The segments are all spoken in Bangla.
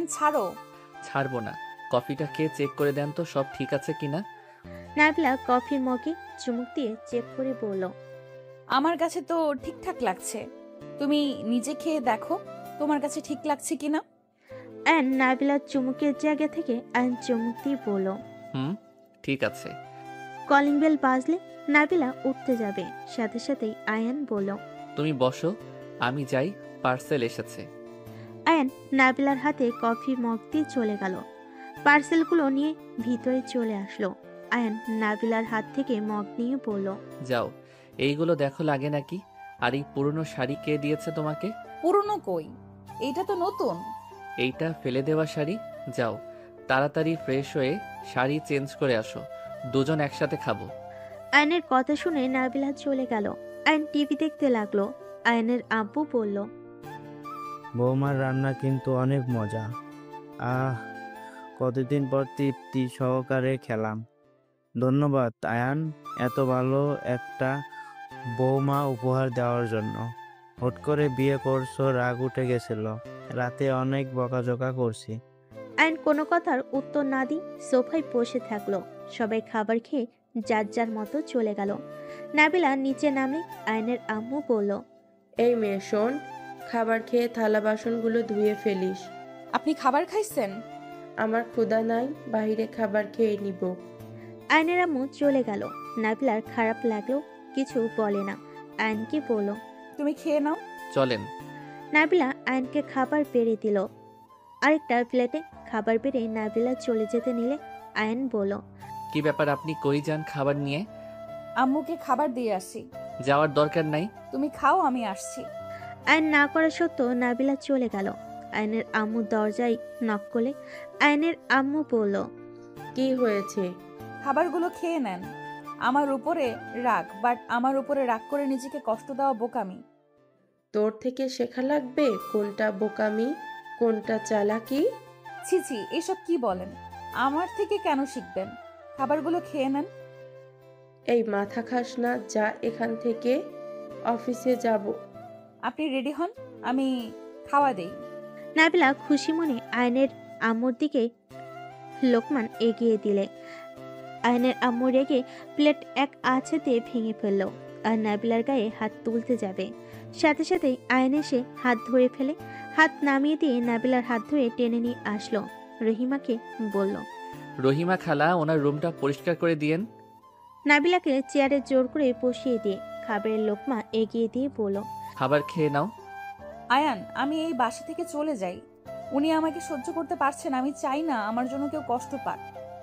আয়ান ছাড়ো। ছাড়বো না। কফিটা খেয়ে চেক করে দেন তো সব ঠিক আছে কিনা। নাবিলা কফির মগে চুমুক দিয়ে চেক করে বলল, আমার কাছে তো ঠিকঠাক লাগছে, তুমি নিজে খেয়ে দেখো তোমার কাছে ঠিক লাগছে কিনা। আয়ান নাবিলার চুমুকের জায়গা থেকে আয়ান চুমুক দিয়ে বলল। ঠিক আছে। কলিং বেল বাজলে নাবিলা উঠতে যাবে, সাথে সাথেই আয়ান বলল, তুমি বসো, আমি যাই, পার্সেল এসেছে। আয়ান নাবিলার হাতে কফি মগ দিয়ে চলে গেল। পার্সেলগুলো নিয়ে ভিতরে চলে আসলো। আয়ান নাবিলার হাত থেকে মগ নিয়ে বলল, যাও, এইগুলো দেখো লাগে নাকি। আর এই পুরনো শাড়ি কে দিয়েছে তোমাকে? পুরনো কই, এইটা তো নতুন। এইটা ফেলে দেওয়া শাড়ি। যাও, তাড়াতাড়ি ফ্রেশ হয়ে শাড়ি চেঞ্জ করে আসো, দুজন একসাথে খাবো। আয়নের কথা শুনে নাবিলা চলে গেল। আয়ন টিভি দেখতে লাগলো। আয়নের আব্বু বলল, বৌমার রান্না কিন্তু অনেক মজা। আহ, কতদিন পর তৃপ্তি সহকারে খেলাম। ধন্যবাদ আয়ান, এত ভালো একটা বৌমা উপহার দেওয়ার জন্য। হুট করে বিয়ে করছো, রাগ উঠে গেছিল, রাতে অনেক বকাঝকা করছি। আয়ন কোনো কথার উত্তর না দিয়ে সোফায় বসে থাকলো। সবাই খাবার খেয়ে যার যার মতো চলে গেল। নাবিলা নিচে নামে আয়নের আম্মু বলল, এই মেয়ে শোন, খাবার খেয়ে থালা বাসনগুলো ধুয়ে ফেলিস। আপনি খাবার খাইছেন? আমার ক্ষুধা নাই, বাইরে খাবার খেয়ে নিব। আয়নের আম্মু চলে গেল। নাবিলার খারাপ লাগলো, কিছু বলে না। আয়নকে বলল, তুমি খেয়ে নাও। চলেন। নাবিলা আয়নকে খাবার বেড়ে দিল। আরেকটা প্লেটে খাবার বেড়ে নাবিলা চলে যেতে নিলে আয়ন বলল, কি ব্যাপার, আপনি কই যান খাবার নিয়ে? আম্মুকে খাবার দিয়ে আসি। যাওয়ার দরকার নাই। তুমি খাও, আমি আসছি। আয়ন না করা সত্ত্বেও নাবিলা চলে গেল। আয়নের আম্মু দরজায় নক করলে আয়নের আম্মু বলল, কি হয়েছে? খাবারগুলো খেয়ে নেন। আমার উপরে রাগ, বাট আমার উপরে রাগ করে নিজেকে কষ্ট দেওয়া বোকামি। তোর থেকে শেখা লাগবে কোনটা বোকামি, কোনটা চালাকি। ছি ছি, এসব কি বলেন? আমার থেকে কেন শিখবেন? খাবারগুলো খেয়ে নেন। এই মাথা খাস না, যা এখান থেকে, অফিসে যাব। আপনি রেডি হন, আমি খাওয়া দেই। নাবিলা খুশি মনে আয়নের আম্মুর দিকে লোকমান এগিয়ে দিলে আয়নের আম্মু রেগে প্লেট এক আছাতে ভেঙে ফেলল। আর নাবিলার গায়ে হাত তুলতে যাবে, সাথে সাথে আয়ন এসে হাত ধরে ফেলে। হাত নামিয়ে দিয়ে নাবিলার হাত ধরে টেনে নিয়ে আসলো। রহিমাকে বলল, রহিমা খালা, ওনার রুমটা পরিষ্কার করে দিয়েন। নাবিলাকে চেয়ারে জোর করে বসিয়ে দিয়ে খাবারের লোকমা এগিয়ে দিয়ে বলল, খাবার খেয়ে নাও। আয়ান, আমি এই বাসা থেকে চলে যাই। উনি আমাকে সহ্য করতে পারছেন, আমি চাই না আমার জন্য কেউ কষ্ট পাক।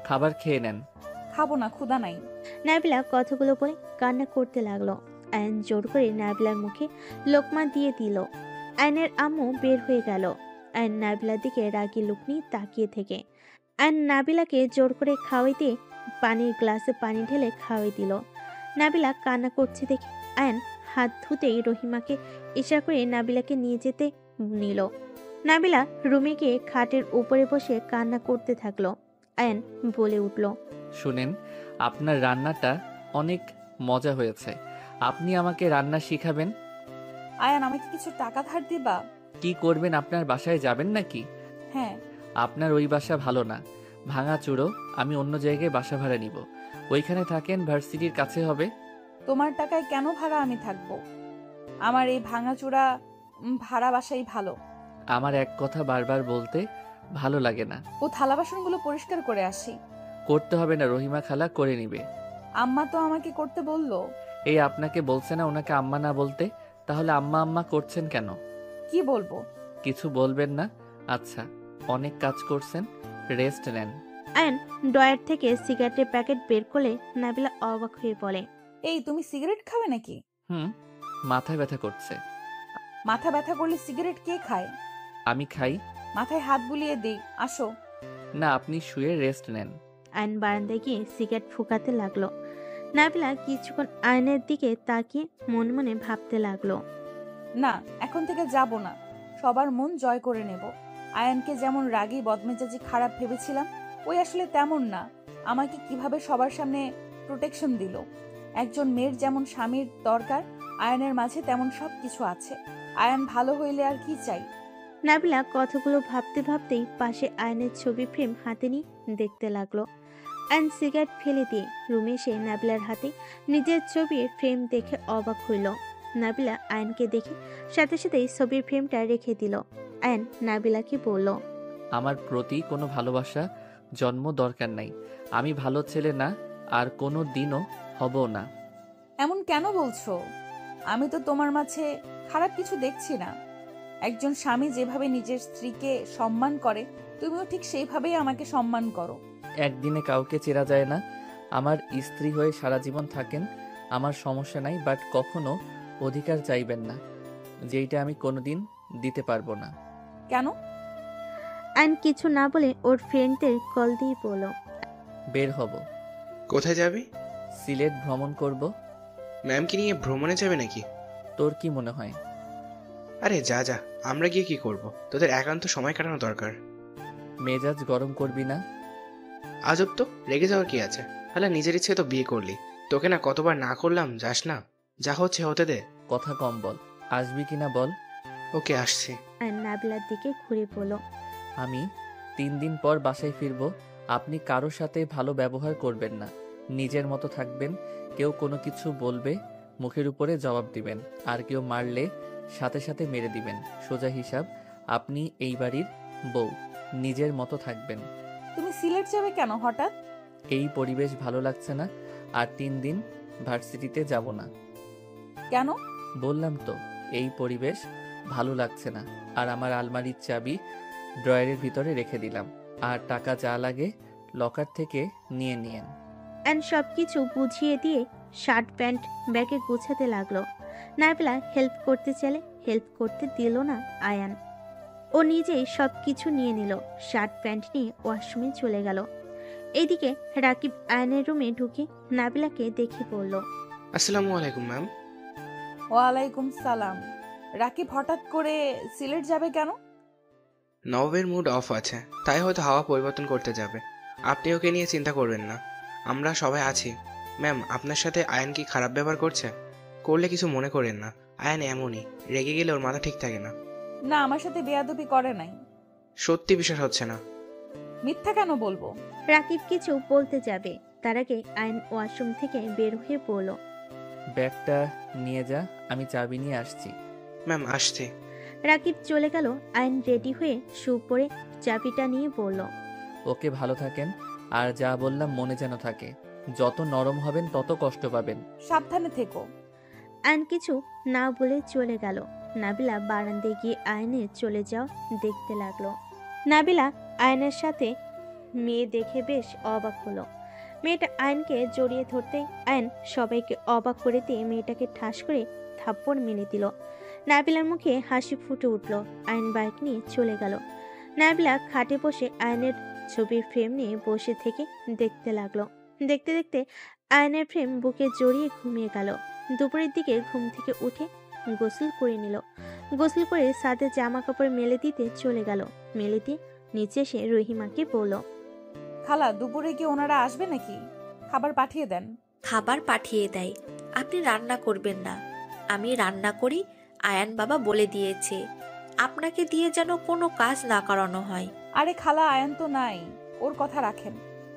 খাবার খেয়ে নেন। খাবো না, ক্ষুধা নাই। নাবিলা কথাগুলো বলে কান্না করতে লাগলো। আয়ন জোর করে নাবিলার মুখে লোকমা দিয়ে দিল। আয়নের আম্মু বের হয়ে গেল। আয়ন নাবিলার দিকে রাগী লুক নিয়ে তাকিয়ে থেকে আয়ন নাবিলাকে জোর করে খাওয়াইতে পানির গ্লাসে পানি ঢেলে খাওয়াই দিল। নাবিলা কান্না করছে দেখে আয়ন হাত ধুতেই রহিমাকে ইশারা করে নাবিলাকে নিয়ে যেতে নিল। নাবিলা রুমে গিয়ে খাটের উপরে বসে কান্না করতে থাকলো। আয়ন বলে উঠল, শুনেন, আপনার রান্নাটা অনেক মজা হয়েছে। আপনি আমাকে রান্না শিখাবেন? আয়ান, আমাকে কিছু টাকা ধার দিবা? কি করবেন, আপনার বাসায় যাবেন নাকি? হ্যাঁ। আপনার ওই বাসা ভালো না, ভাঙা চুরো। আমি অন্য জায়গায় বাসা ভাড়া নিব, ওইখানে থাকেন, ভার্সিটির কাছে হবে। তোমার টাকায় কেন ভাড়া আমি থাকবো? আমার এই ভাঙাচোরা ভাড়া বাসাই ভালো। আমার এক কথা বারবার বলতে ভালো লাগে না। ও থালা বাসনগুলো পরিষ্কার করে আসি। করতে হবে না, রহিমা খালা করে নিবে। আম্মা তো আমাকে করতে বললো। এই আপনাকে বলছে না ওনাকে আম্মা না বলতে? তাহলে আম্মা আম্মা করছেন কেন? কি বলবো? কিছু বলবেন না? আচ্ছা, অনেক কাজ করছেন, রেস্ট নেন। আয়ন ড্রয়ার থেকে সিগারেটের প্যাকেট বের করলে নাবিলা অবাক হয়ে বলে, এই, তুমি সিগারেট খাবে নাকি? মাথা ব্যথা করছে। মাথা ব্যথা করলে সিগারেট কে খায়? আমি খাই। মাথায় হাত বুলিয়ে দেই, আসো। না, আপনি শুয়ে রেস্ট নেন। আয়ন বারান্দায় গিয়ে সিগারেট ফুঁকাতে লাগলো। নাবিলা কিছুক্ষণ আয়নের দিকে তাকিয়ে মনে মনে ভাবতে লাগলো। না, এখন থেকে যাব না, সবার মন জয় করে নেব। আয়ানকে যেমন রাগী বদমেজাজি খারাপ ভেবেছিলাম, ওই আসলে তেমন না। আমাকে কিভাবে সবার সামনে প্রোটেকশন দিল। একজন মেয়ের যেমন স্বামীর দরকার, আয়ানের মাঝে তেমন সব কিছু আছে। আয়ান ভালো হইলে আর কি চাই? নাবিলা কথাগুলো ভাবতে ভাবতেই পাশে আয়নের ছবি ফ্রেম হাতে নিয়ে দেখতে লাগলো। আয়ন সিগারেট ফেলে দিয়ে রুমে এসে নাবিলার হাতে নিজের ছবির ফ্রেম দেখে অবাক হইল। নাবিলা আয়নকে দেখে সাথে সাথেই ছবির ফ্রেমটা রেখে দিল। আয়ন নাবিলাকে বলল, আমার প্রতি কোনো ভালোবাসা জন্ম দরকার নাই। আমি ভালো ছেলে না, আর কোনো দিনও হব না। এমন কেন বলছো? আমি তো তোমার মাঝে খারাপ কিছু দেখছি না। একজন স্বামী যেভাবে নিজের স্ত্রীকে সম্মান করে, তুমিও ঠিক সেইভাবেই আমাকে সম্মান করো। একদিনে কাউকে চেনা যায় না। আমার স্ত্রী হয়ে সারা জীবন থাকেন, আমার সমস্যা নাই, বাট কখনো অধিকার চাইবেন না, যেইটা আমি কোনোদিন দিতে পারবো না। কেন? আয়ন কিছু না বলে ওর ফ্রেন্ডদের কল দিয়ে বলল, বের হব, কোথায় যাবি? সিলেট ভ্রমণ করব। ম্যামকে নিয়ে ভ্রমণে যাবে নাকি? তোর কি মনে হয়? আরে যা যা, আমরা গিয়ে কি করব? তোদের একান্ত সময় কাটানো দরকার। মেজাজ গরম করবি না। আজব তো, রেগে যাওয়ার কি আছে? তাহলে নিজের ইচ্ছে তো বিয়ে করলি, তোকে না কতবার না করলাম, যাস না, যা হচ্ছে হতে দে। কথা কম বল, আসবি কিনা বল। ওকে, আসছি। আয়ন নাবিলার দিকে ঘুরে বলল, আমি 3 দিন পর বাসায় ফিরবো। আপনি কারোর সাথে ভালো ব্যবহার করবেন না, নিজের মতো থাকবেন। কেউ কোনো কিছু বলবে মুখের উপরে জবাব দিবেন, আর কেউ মারলে সাথে সাথে মেরে দিবেন। সোজা হিসাব। আপনি এই বাড়ির বউ, নিজের মতো থাকবেন। তুমি সিলেট যাবে কেন হঠাৎ? এই পরিবেশ ভালো লাগছে না, আর 3 দিন ভার্সিটিতে যাব না। কেন? বললাম তো, এই পরিবেশ ভালো লাগছে না। আর আমার আলমারির চাবি ড্রয়ারের ভিতরে রেখে দিলাম, আর টাকা যা লাগে লকার থেকে নিয়ে নিয়েন। অ্যান্ড সবকিছু বুঝিয়ে দিয়ে শার্ট প্যান্ট ব্যাগে গুছাতে লাগলো। নাবিলা হেল্প করতে চাইলে হেল্প করতে দিল না আয়ান। ও নিজেই সবকিছু নিয়ে নিল। শার্ট প্যান্ট নিয়ে ওয়াশরুমে চলে গেল। এইদিকে রাকিব আয়ানের রুমে ঢুকে নাবিলাকে দেখে বলল, আসসালামু আলাইকুম ম্যাম। ওয়ালাইকুম সালাম। রাকিব হঠাৎ করে সিলেট যাবে কেন? নবাবের মুড অফ আছে, তাই হয়তো হাওয়া পরিবর্তন করতে যাবে। আপনি ওকে নিয়ে চিন্তা করবেন না, আমরা সবাই আছি। ম্যাম, আপনার সাথে আয়ান কি খারাপ ব্যবহার করছে? করলে কিছু মনে করেন না, আয়ান এমনই, রেগে গেলে ওর মাথা ঠিক থাকে না। না, আমার সাথে বেয়াদবি করে নাই। সত্যি বিশ্বাস হচ্ছে না? মিথ্যা কেন বলবো? রাকিব কিছু বলতে যাবে, তার আগে আয়ান ওয়াশরুম থেকে বের হয়ে পড়ল। ব্যাগটা নিয়ে যা, আমি চাবি নিয়ে আসছি। ম্যাম, আসছি। রাকিব চলে গেল। আয়ান রেডি হয়ে শু পরে চাবিটা নিয়ে বলল, ওকে, ভালো থাকেন, আর যা বললাম মনে যেন থাকে। যত নরম হবেন তত কষ্ট পাবেন। সাবধানে থেকো। আয়ন কিছু না বলে চলে গেল। নাবিলা বারান্দায় গিয়ে আয়নের চলে যাওয়া দেখতে লাগলো। নাবিলা আয়নের সাথে মেয়ে দেখে বেশ অবাক হলো। মেয়েটা আয়নকে জড়িয়ে ধরতে আয়ন সবাইকে অবাক করে দিয়ে মেয়েটাকে ঠাস করে থাপ্পড় মেরে দিল। নাবিলার মুখে হাসি ফুটে উঠল। আয়ন বাইক নিয়ে চলে গেল। নাবিলা খাটে বসে আয়নের ছবির ফ্রেম নিয়ে বসে থেকে দেখতে লাগলো। দেখতে দেখতে আয়নের ফ্রেম বুকে জড়িয়ে ঘুমিয়ে গেল। দুপুরের দিকে ঘুম থেকে উঠে গোসল করে নিল। গোসল করে সাথে জামা কাপড় মেলে দিতে চলে গেল। মেলে দিয়ে নিচে এসে রহিমাকে বলল, খালা, দুপুরে কি ওনারা আসবে নাকি? খাবার পাঠিয়ে দেন। খাবার পাঠিয়ে দেয়, আপনি রান্না করবেন না। আমি রান্না করি, আয়ান বাবা বলে দিয়েছে। আপনাকে দিয়ে যেন কোনো কাজ না করানো হয়। আরে খালা, আয়ান তো নাই, ওর কথা রাখেন।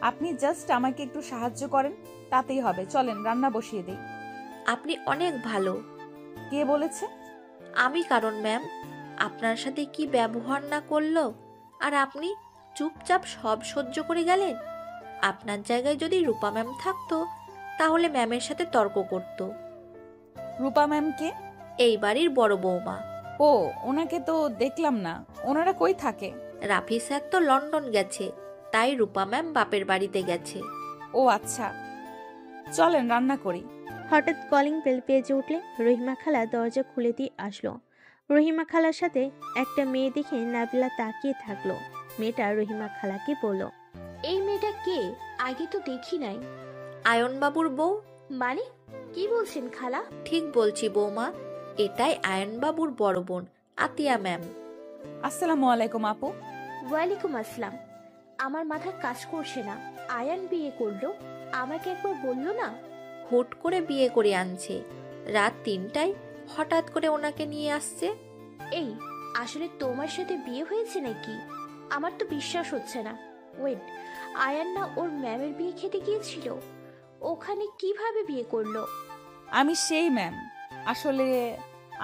আপনি জাস্ট আমাকে একটু সাহায্য করেন, তাতেই হবে। চলেন রান্না বসিয়ে দেই। আপনি অনেক ভালো। কে বলেছে? আমি কারণ ম্যাম, আপনার সাথে কি ব্যবহার না করলো, আর আপনি চুপচাপ সব সহ্য করে গেলেন। আপনার জায়গায় যদি রূপা ম্যাম থাকতো, তাহলে ম্যামের সাথে তর্ক করত। রূপা ম্যাম কে? এই বাড়ির বড় বৌমা। ও, ওনাকে তো দেখলাম না। ওনারা কই থাকে? রাফি স্যার তো লন্ডন গেছে, তাই রূপা ম্যাম বাপের বাড়িতে গেছে। ও আচ্ছা, চলেন রান্না করি। হঠাৎ কলিং বেল বেজে উঠলে রহিমা খালা দরজা খুলে দিয়ে আসলো। রহিমা খালার সাথে একটা মেয়ে দেখে নাবিলা তাকিয়ে থাকলো। মেয়েটা রহিমা খালাকে বলল, এই মেয়েটা কে? আগে তো দেখি নাই। আয়ন বাবুর বউ। মানে কি বলছেন খালা? ঠিক বলছি বৌমা, এটাই আয়ন বাবুর বড় বোন আতিয়া ম্যাম। আসসালামু আলাইকুম আপু। ওয়ালাইকুম আসসালাম। আমার মাথা কাজ করছে না। আয়ান বিয়ে করলো, আমাকে একবার বললো না? হুট করে বিয়ে করে আনছে, রাত 3টায় হঠাৎ করে ওনাকে নিয়ে আসছে। এই আসলে তোমার সাথে বিয়ে হয়েছে নাকি? আমার তো বিশ্বাস হচ্ছে না। ওয়েট, আয়ান না ওর ম্যামের বিয়ে খেতে গিয়েছিল? ওখানে কিভাবে বিয়ে করলো? আমি সেই ম্যাম। আসলে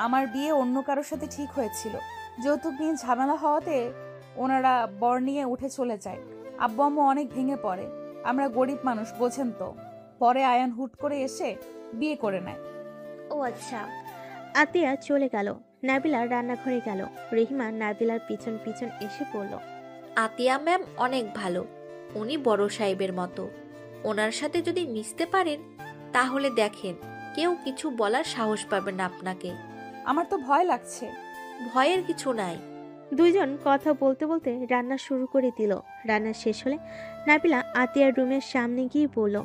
আমার বিয়ে অন্য কারোর সাথে ঠিক হয়েছিল। যৌতুক নিয়ে ঝামেলা হওয়াতে ওনারা বর নিয়ে উঠে চলে যায়। আব্বু আম্মু অনেক ভেঙে পড়ে। আমরা গরিব মানুষ, বোঝেন তো। পরে আয়ান হুট করে এসে বিয়ে করে নেয়। ও আচ্ছা। আতিয়া চলে গেল। নাবিলা রান্নাঘরে গেল। রিহিমা নাবিলার পিছন পিছন এসে পড়ল। আতিয়া ম্যাম অনেক ভালো, উনি বড় সাহেবের মতো। ওনার সাথে যদি মিশতে পারেন তাহলে দেখেন কেউ কিছু বলার সাহস পাবে না আপনাকে। আমার তো ভয় লাগছে। ভয়ের কিছু নাই। দুইজন কথা বলতে বলতে রান্না শুরু করে দিল। রান্না শেষ হলে নাবিলা আতিয়ার রুমের সামনে গিয়ে বলল,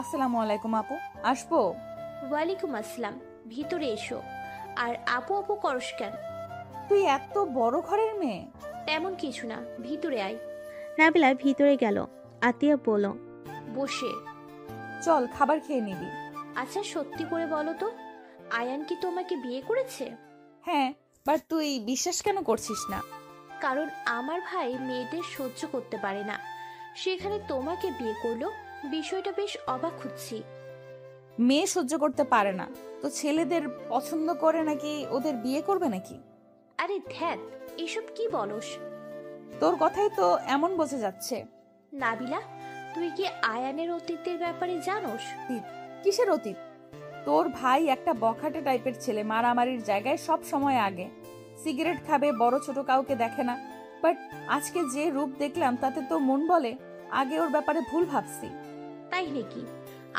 আসসালামু আলাইকুম আপু, আসবো? ওয়ালাইকুম আসসালাম, ভিতরে এসো। আর আপু আপু করস কেন? তুই এত বড় ঘরের মেয়ে? তেমন কিছু না, ভিতরে আয়। নাবিলা ভিতরে গেল। আতিয়া বলল, বসে। চল খাবার খেয়ে নিবি। আচ্ছা সত্যি করে বলো তো, আয়ান কি তোমাকে বিয়ে করেছে? হ্যাঁ, বাট তুই বিশ্বাস কেন করছিস না? কারণ আমার ভাই মেয়েদের সহ্য করতে পারে না, সেখানে তোমাকে বিয়ে করলো। বিষয়টা বেশ অবাক হচ্ছি। মেয়ে সহ্য করতে পারে না তো ছেলেদের পছন্দ করে নাকি ওদের বিয়ে করবে নাকি? আরে ধ্যাত, এসব কি বলস? তোর কথাই তো এমন বোঝা যাচ্ছে। নাবিলা, তুই কি আয়ানের অতীতের ব্যাপারে জানোস? কিসের অতীত? তোর ভাই একটা বখাটে টাইপের ছেলে, মারামারির জায়গায় সব সময় আগে। সিগারেট খাবে, বড় ছোট কাউকে দেখে না। বাট আজকে যে রূপ দেখলাম তাতে তো মন বলে আগে ওর ব্যাপারে ভুল ভাবছি। তাই নাকি?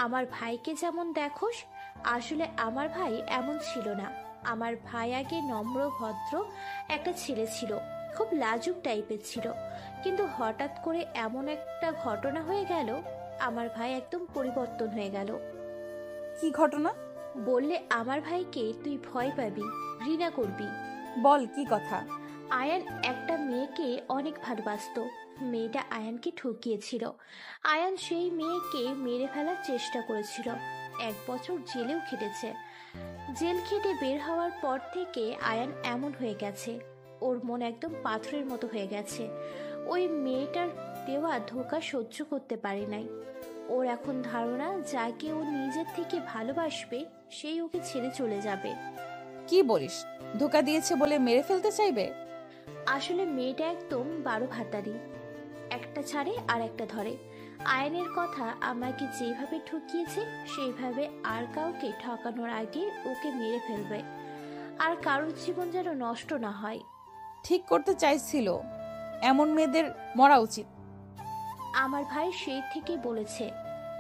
আমার ভাইকে যেমন দেখোস, আসলে আমার ভাই এমন ছিল না। আমার ভাই আগে নম্র ভদ্র একটা ছেলে ছিল, খুব লাজুক টাইপের ছিল। কিন্তু হঠাৎ করে এমন একটা ঘটনা হয়ে গেল, আমার ভাই একদম পরিবর্তন হয়ে গেল। কি ঘটনা? বললে আমার ভাইকে তুই ভয় পাবি, ঘৃণা করবি। বল কি কথা। আয়ান একটা মেয়েকে অনেক ভালোবাসতো। মেয়েটা আয়ানকে ঠকিয়েছিল। আয়ান সেই মেয়েকে মেরে ফেলার চেষ্টা করেছিল। 1 বছর জেলেও খেটেছে। জেল খেটে বের হওয়ার পর থেকে আয়ান এমন হয়ে গেছে, ওর মন একদম পাথরের মতো হয়ে গেছে। ওই মেয়েটার দেওয়া ধোঁকা সহ্য করতে পারে নাই। ওর এখন ধারণা যাকে ও নিজের থেকে ভালোবাসবে সেই ওকে ছেড়ে চলে যাবে। কি বলিস? ধোকা দিয়েছে বলে মেরে ফেলতে চাইবে? আসলে মেয়েটা একদম 12 ভাতারি, একটা ছাড়ে আর একটা ধরে। আয়নের কথা আমাকে যেভাবে ঠকিয়েছে সেইভাবে আর কাউকে ঠকানোর আগে ওকে মেরে ফেলবে। আর কারোর জীবন যেন নষ্ট না হয়। ঠিক করতে চাইছিল। এমন মেয়েদের মরা উচিত। আমার ভাই সেই থেকেই বলেছে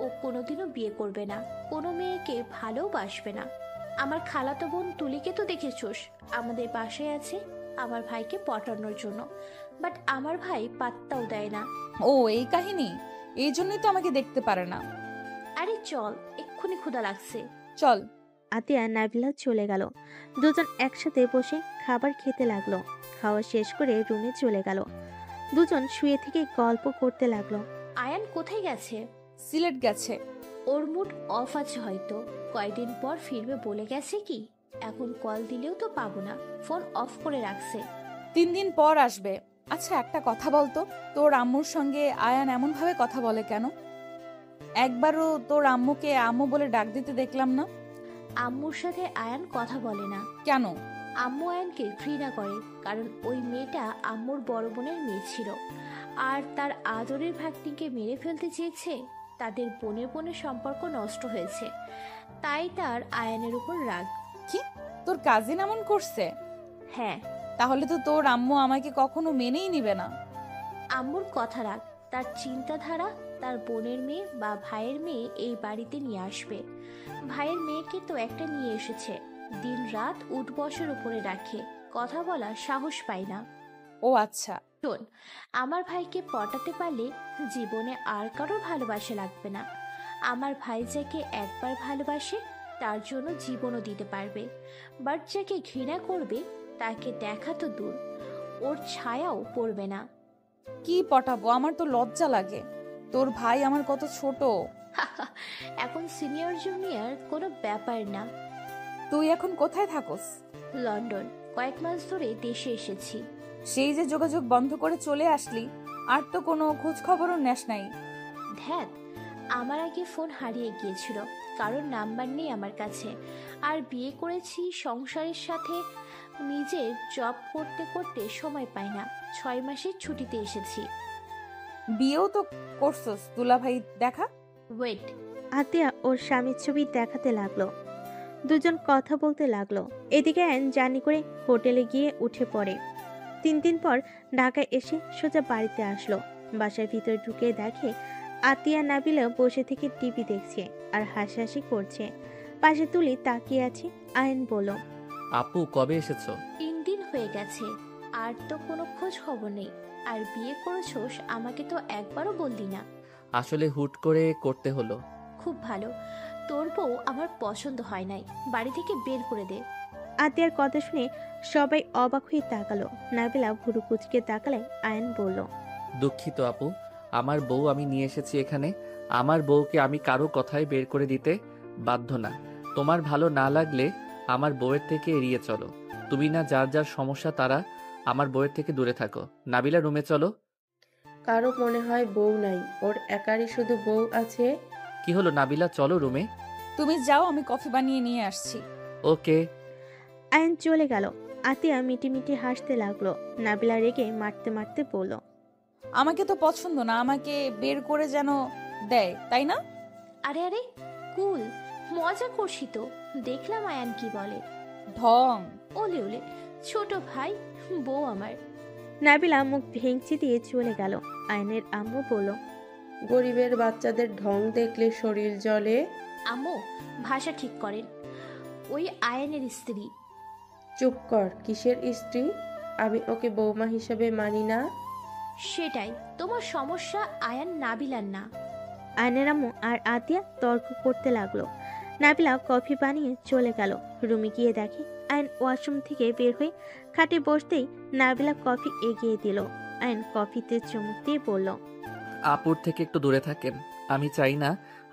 ও কোনোদিনও বিয়ে করবে না, কোনো মেয়েকে ভালোবাসবে না। আমার খালাতো বোন তুলিকে তো দেখেছোস, আমাদের বাসায় আছে আমার ভাইকে পটানোর জন্য। বাট আমার ভাই পাত্তাও দেয় না। ও এই কাহিনী, এই জন্যই তো আমাকে দেখতে পারে না। আরে চল, এক্ষুনি ক্ষুধা লাগছে। চল। আতিয়া নাবিলা চলে গেল। দুজন একসাথে বসে খাবার খেতে লাগলো। খাওয়া শেষ করে রুমে চলে গেল। দুজন শুয়ে থেকে গল্প করতে লাগলো। আয়ান কোথায় গেছে? সিলেট গেছে। ওর মুড অফ আছে হয়তো, কয়েকদিন পর ফিরবে বলে গেছে কি। এখন কল দিলেও তো পাবো না, ফোন অফ করে রাখছে। 3 দিন পর আসবে। আচ্ছা একটা কথা বলতো, তোর আম্মুর সঙ্গে আয়ান এমন ভাবে কথা বলে কেন? একবারও তোর আম্মুকে আম্মু বলে ডাক দিতে দেখলাম না। আম্মুর সাথে আয়ান কথা বলে না। কেন? আম্মু আয়ানকে ঘৃণা করে, কারণ ওই মেয়েটা আম্মুর বড় বোনের মেয়ে ছিল। আর তার আদরের ভাগ্নিকে মেরে ফেলতে চেয়েছে। তাদের বোনের বোনের সম্পর্ক নষ্ট হয়েছে, তাই তার আয়ানের উপর রাগ। কি, তোর কাজিন এমন করছে? হ্যাঁ। তাহলে তো তোর আম্মু আমাকে কখনো মেনেই নিবে না। আম্মুর কথা রাখ, তার চিন্তাধারা তার বোনের মেয়ে বা ভাইয়ের মেয়ে এই বাড়িতে নিয়ে আসবে। ভাইয়ের মেয়েকে তো একটা নিয়ে এসেছে, দিন রাত উঠবসের উপরে রাখে, কথা বলার সাহস পায় না। ও আচ্ছা। শোন, আমার ভাইকে পটাতে পারলে জীবনে আর কারো ভালোবাসা লাগবে না। আমার ভাই যাকে একবার ভালোবাসে তার জন্য জীবনও দিতে পারবে। বাট যাকে ঘৃণা করবে তাকে দেখা তো দূর, ওর ছায়াও পড়বে না। কি পটাবো? আমার তো লজ্জা লাগে। তোর ভাই আমার কত ছোট। এখন সিনিয়র জুনিয়র কোনো ব্যাপার না। তুই এখন কোথায় থাকোস? লন্ডন। কয়েক মাস ধরে দেশে এসেছি। সেই যে যোগাযোগ বন্ধ করে চলে আসলি, আর তো কোনো খোঁজ খবরও নেস নাই। ধ্যাত, আমার আগে ফোন হারিয়ে গিয়েছিল, কারোর নাম্বার নেই আমার কাছে। আর বিয়ে করেছি সংসারের সাথে, নিজে জব করতে করতে সময় পাই না। 6 মাসের ছুটিতে এসেছি। বিয়েও তো করছস দুলাভাই, দেখা। ওয়েট, আতিয়া ওর স্বামীর ছবি দেখাতে লাগলো। দুজন কথা বলতে লাগলো। এদিকে আয়ন জার্নি করে হোটেলে গিয়ে উঠে পড়ে। 3 দিন পর ঢাকায় এসে সোজা বাড়িতে আসলো। বাসার ভিতরে ঢুকে দেখে আতিয়া নাবিলা বসে থেকে টিভি দেখছে আর হাসাহাসি করছে। পাশে তুলি তাকিয়ে আছে। আয়ন বলল, আপু কবে এসেছো? 3 দিন হয়ে গেছে, আর তো কোনো খোঁজ খবর নেই। আর বিয়ে করেছোস, আমাকে তো একবারও বললি না। আসলে হুট করে করতে হলো। খুব ভালো, তোর বউ আমার পছন্দ হয় নাই, বাড়ি থেকে বের করে দে। আতিয়ার কথা শুনে সবাই অবাক হয়ে তাকালো। নাবিলা ভুরু কুচকে তাকালে আয়ন বলল, দুঃখিত আপু, আমার বউ আমি নিয়ে এসেছি এখানে। আমার বউকে আমি কারো কথায় বের করে দিতে বাধ্য না। তোমার ভালো না লাগলে আমার বউয়ের থেকে এড়িয়ে চলো। তুমি না, যার যার সমস্যা তারা আমার বউয়ের থেকে দূরে থাকো। নাবিলা, রুমে চলো। কারো মনে হয় বউ নাই, ওর একারই শুধু বউ আছে। কি হলো নাবিলা, চলো রুমে। তুমি যাও, আমি কফি বানিয়ে নিয়ে আসছি। ওকে। আয়ন চলে গেল। আতিয়া মিটি মিটি হাসতে লাগলো। নাবিলা রেগে মারতে মারতে বলল, আমাকে তো পছন্দ না, আমাকে বের করে যেন দেয়, তাই না? আরে আরে, কুল, মজা করছি তো। দেখলাম আয়ান কি বলে। ঢং। ওলে ওলে, ছোট ভাই, বউ আমার। নাবিলা মুখ ভেঙচি দিয়ে চলে গেল। আয়নের আম্মু বলল, গরিবের বাচ্চাদের ঢং দেখলে শরীর জ্বলে। আম্মু, ভাষা ঠিক করেন। ওই আয়ানের স্ত্রী। চুপ কর, কিসের স্ত্রী? আমি ওকে বৌমা হিসাবে মানি না। সেটাই তোমার সমস্যা, আয়ান নাবিলার না। আয়নের আম্মু আর আতিয়া তর্ক করতে লাগলো। নাবিলা কফি বানিয়ে চলে গেল। রুমে গিয়ে দেখে আয়ন ওয়াশরুম থেকে বের হয়ে খাটে বসতেই নাবিলা কফি এগিয়ে দিল। আয়ন কফিতে চুমুক দিয়ে বলল, আপুর থেকে একটু দূরে থাকেন। আমি চাই না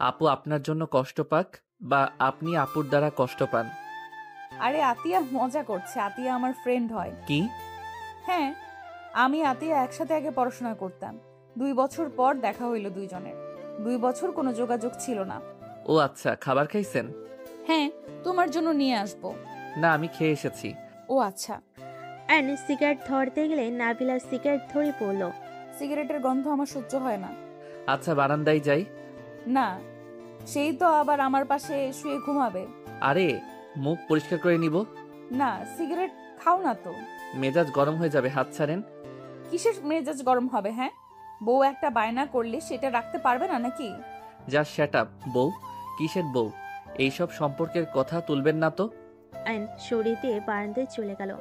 আপু আপনার জন্য কষ্ট পাক বা আপনি আপুর দ্বারা কষ্ট পান। আরে আতিয়া মজা করছে, আতিয়া আমার ফ্রেন্ড হয়। কি? হ্যাঁ, আমি আতিয়া একসাথে আগে পড়াশোনা করতাম। 2 বছর পর দেখা হইল দুইজনের। 2 বছর কোনো যোগাযোগ ছিল না। ও আচ্ছা, খাবার খাইছেন? হ্যাঁ, তোমার জন্য নিয়ে আসবো। না, আমি খেয়ে এসেছি। ও আচ্ছা। আয়ন সিগারেট ধরতে গেলে নাবিলা সিগারেট ধরে পড়ল। সিগারেটের গন্ধ আমার সহ্য হয় না। আচ্ছা, বারান্দায় যাই। না, সেই তো আবার আমার পাশে শুয়ে ঘুমাবে। আরে, মুখ পরিষ্কার করে নিব। না, সিগারেট খাও না তো। মেজাজ গরম হয়ে যাবে, হাত ছাড়েন। কিসের মেজাজ গরম হবে? হ্যাঁ, বউ একটা বায়না করলে সেটা রাখতে পারবে না নাকি? যা শ্যাট আপ। বউ? কিসের বউ? এইসব সম্পর্কের কথা তুলবেন না তো। আয়ন সরিয়ে দিয়ে বারান্দায় চলে গেল।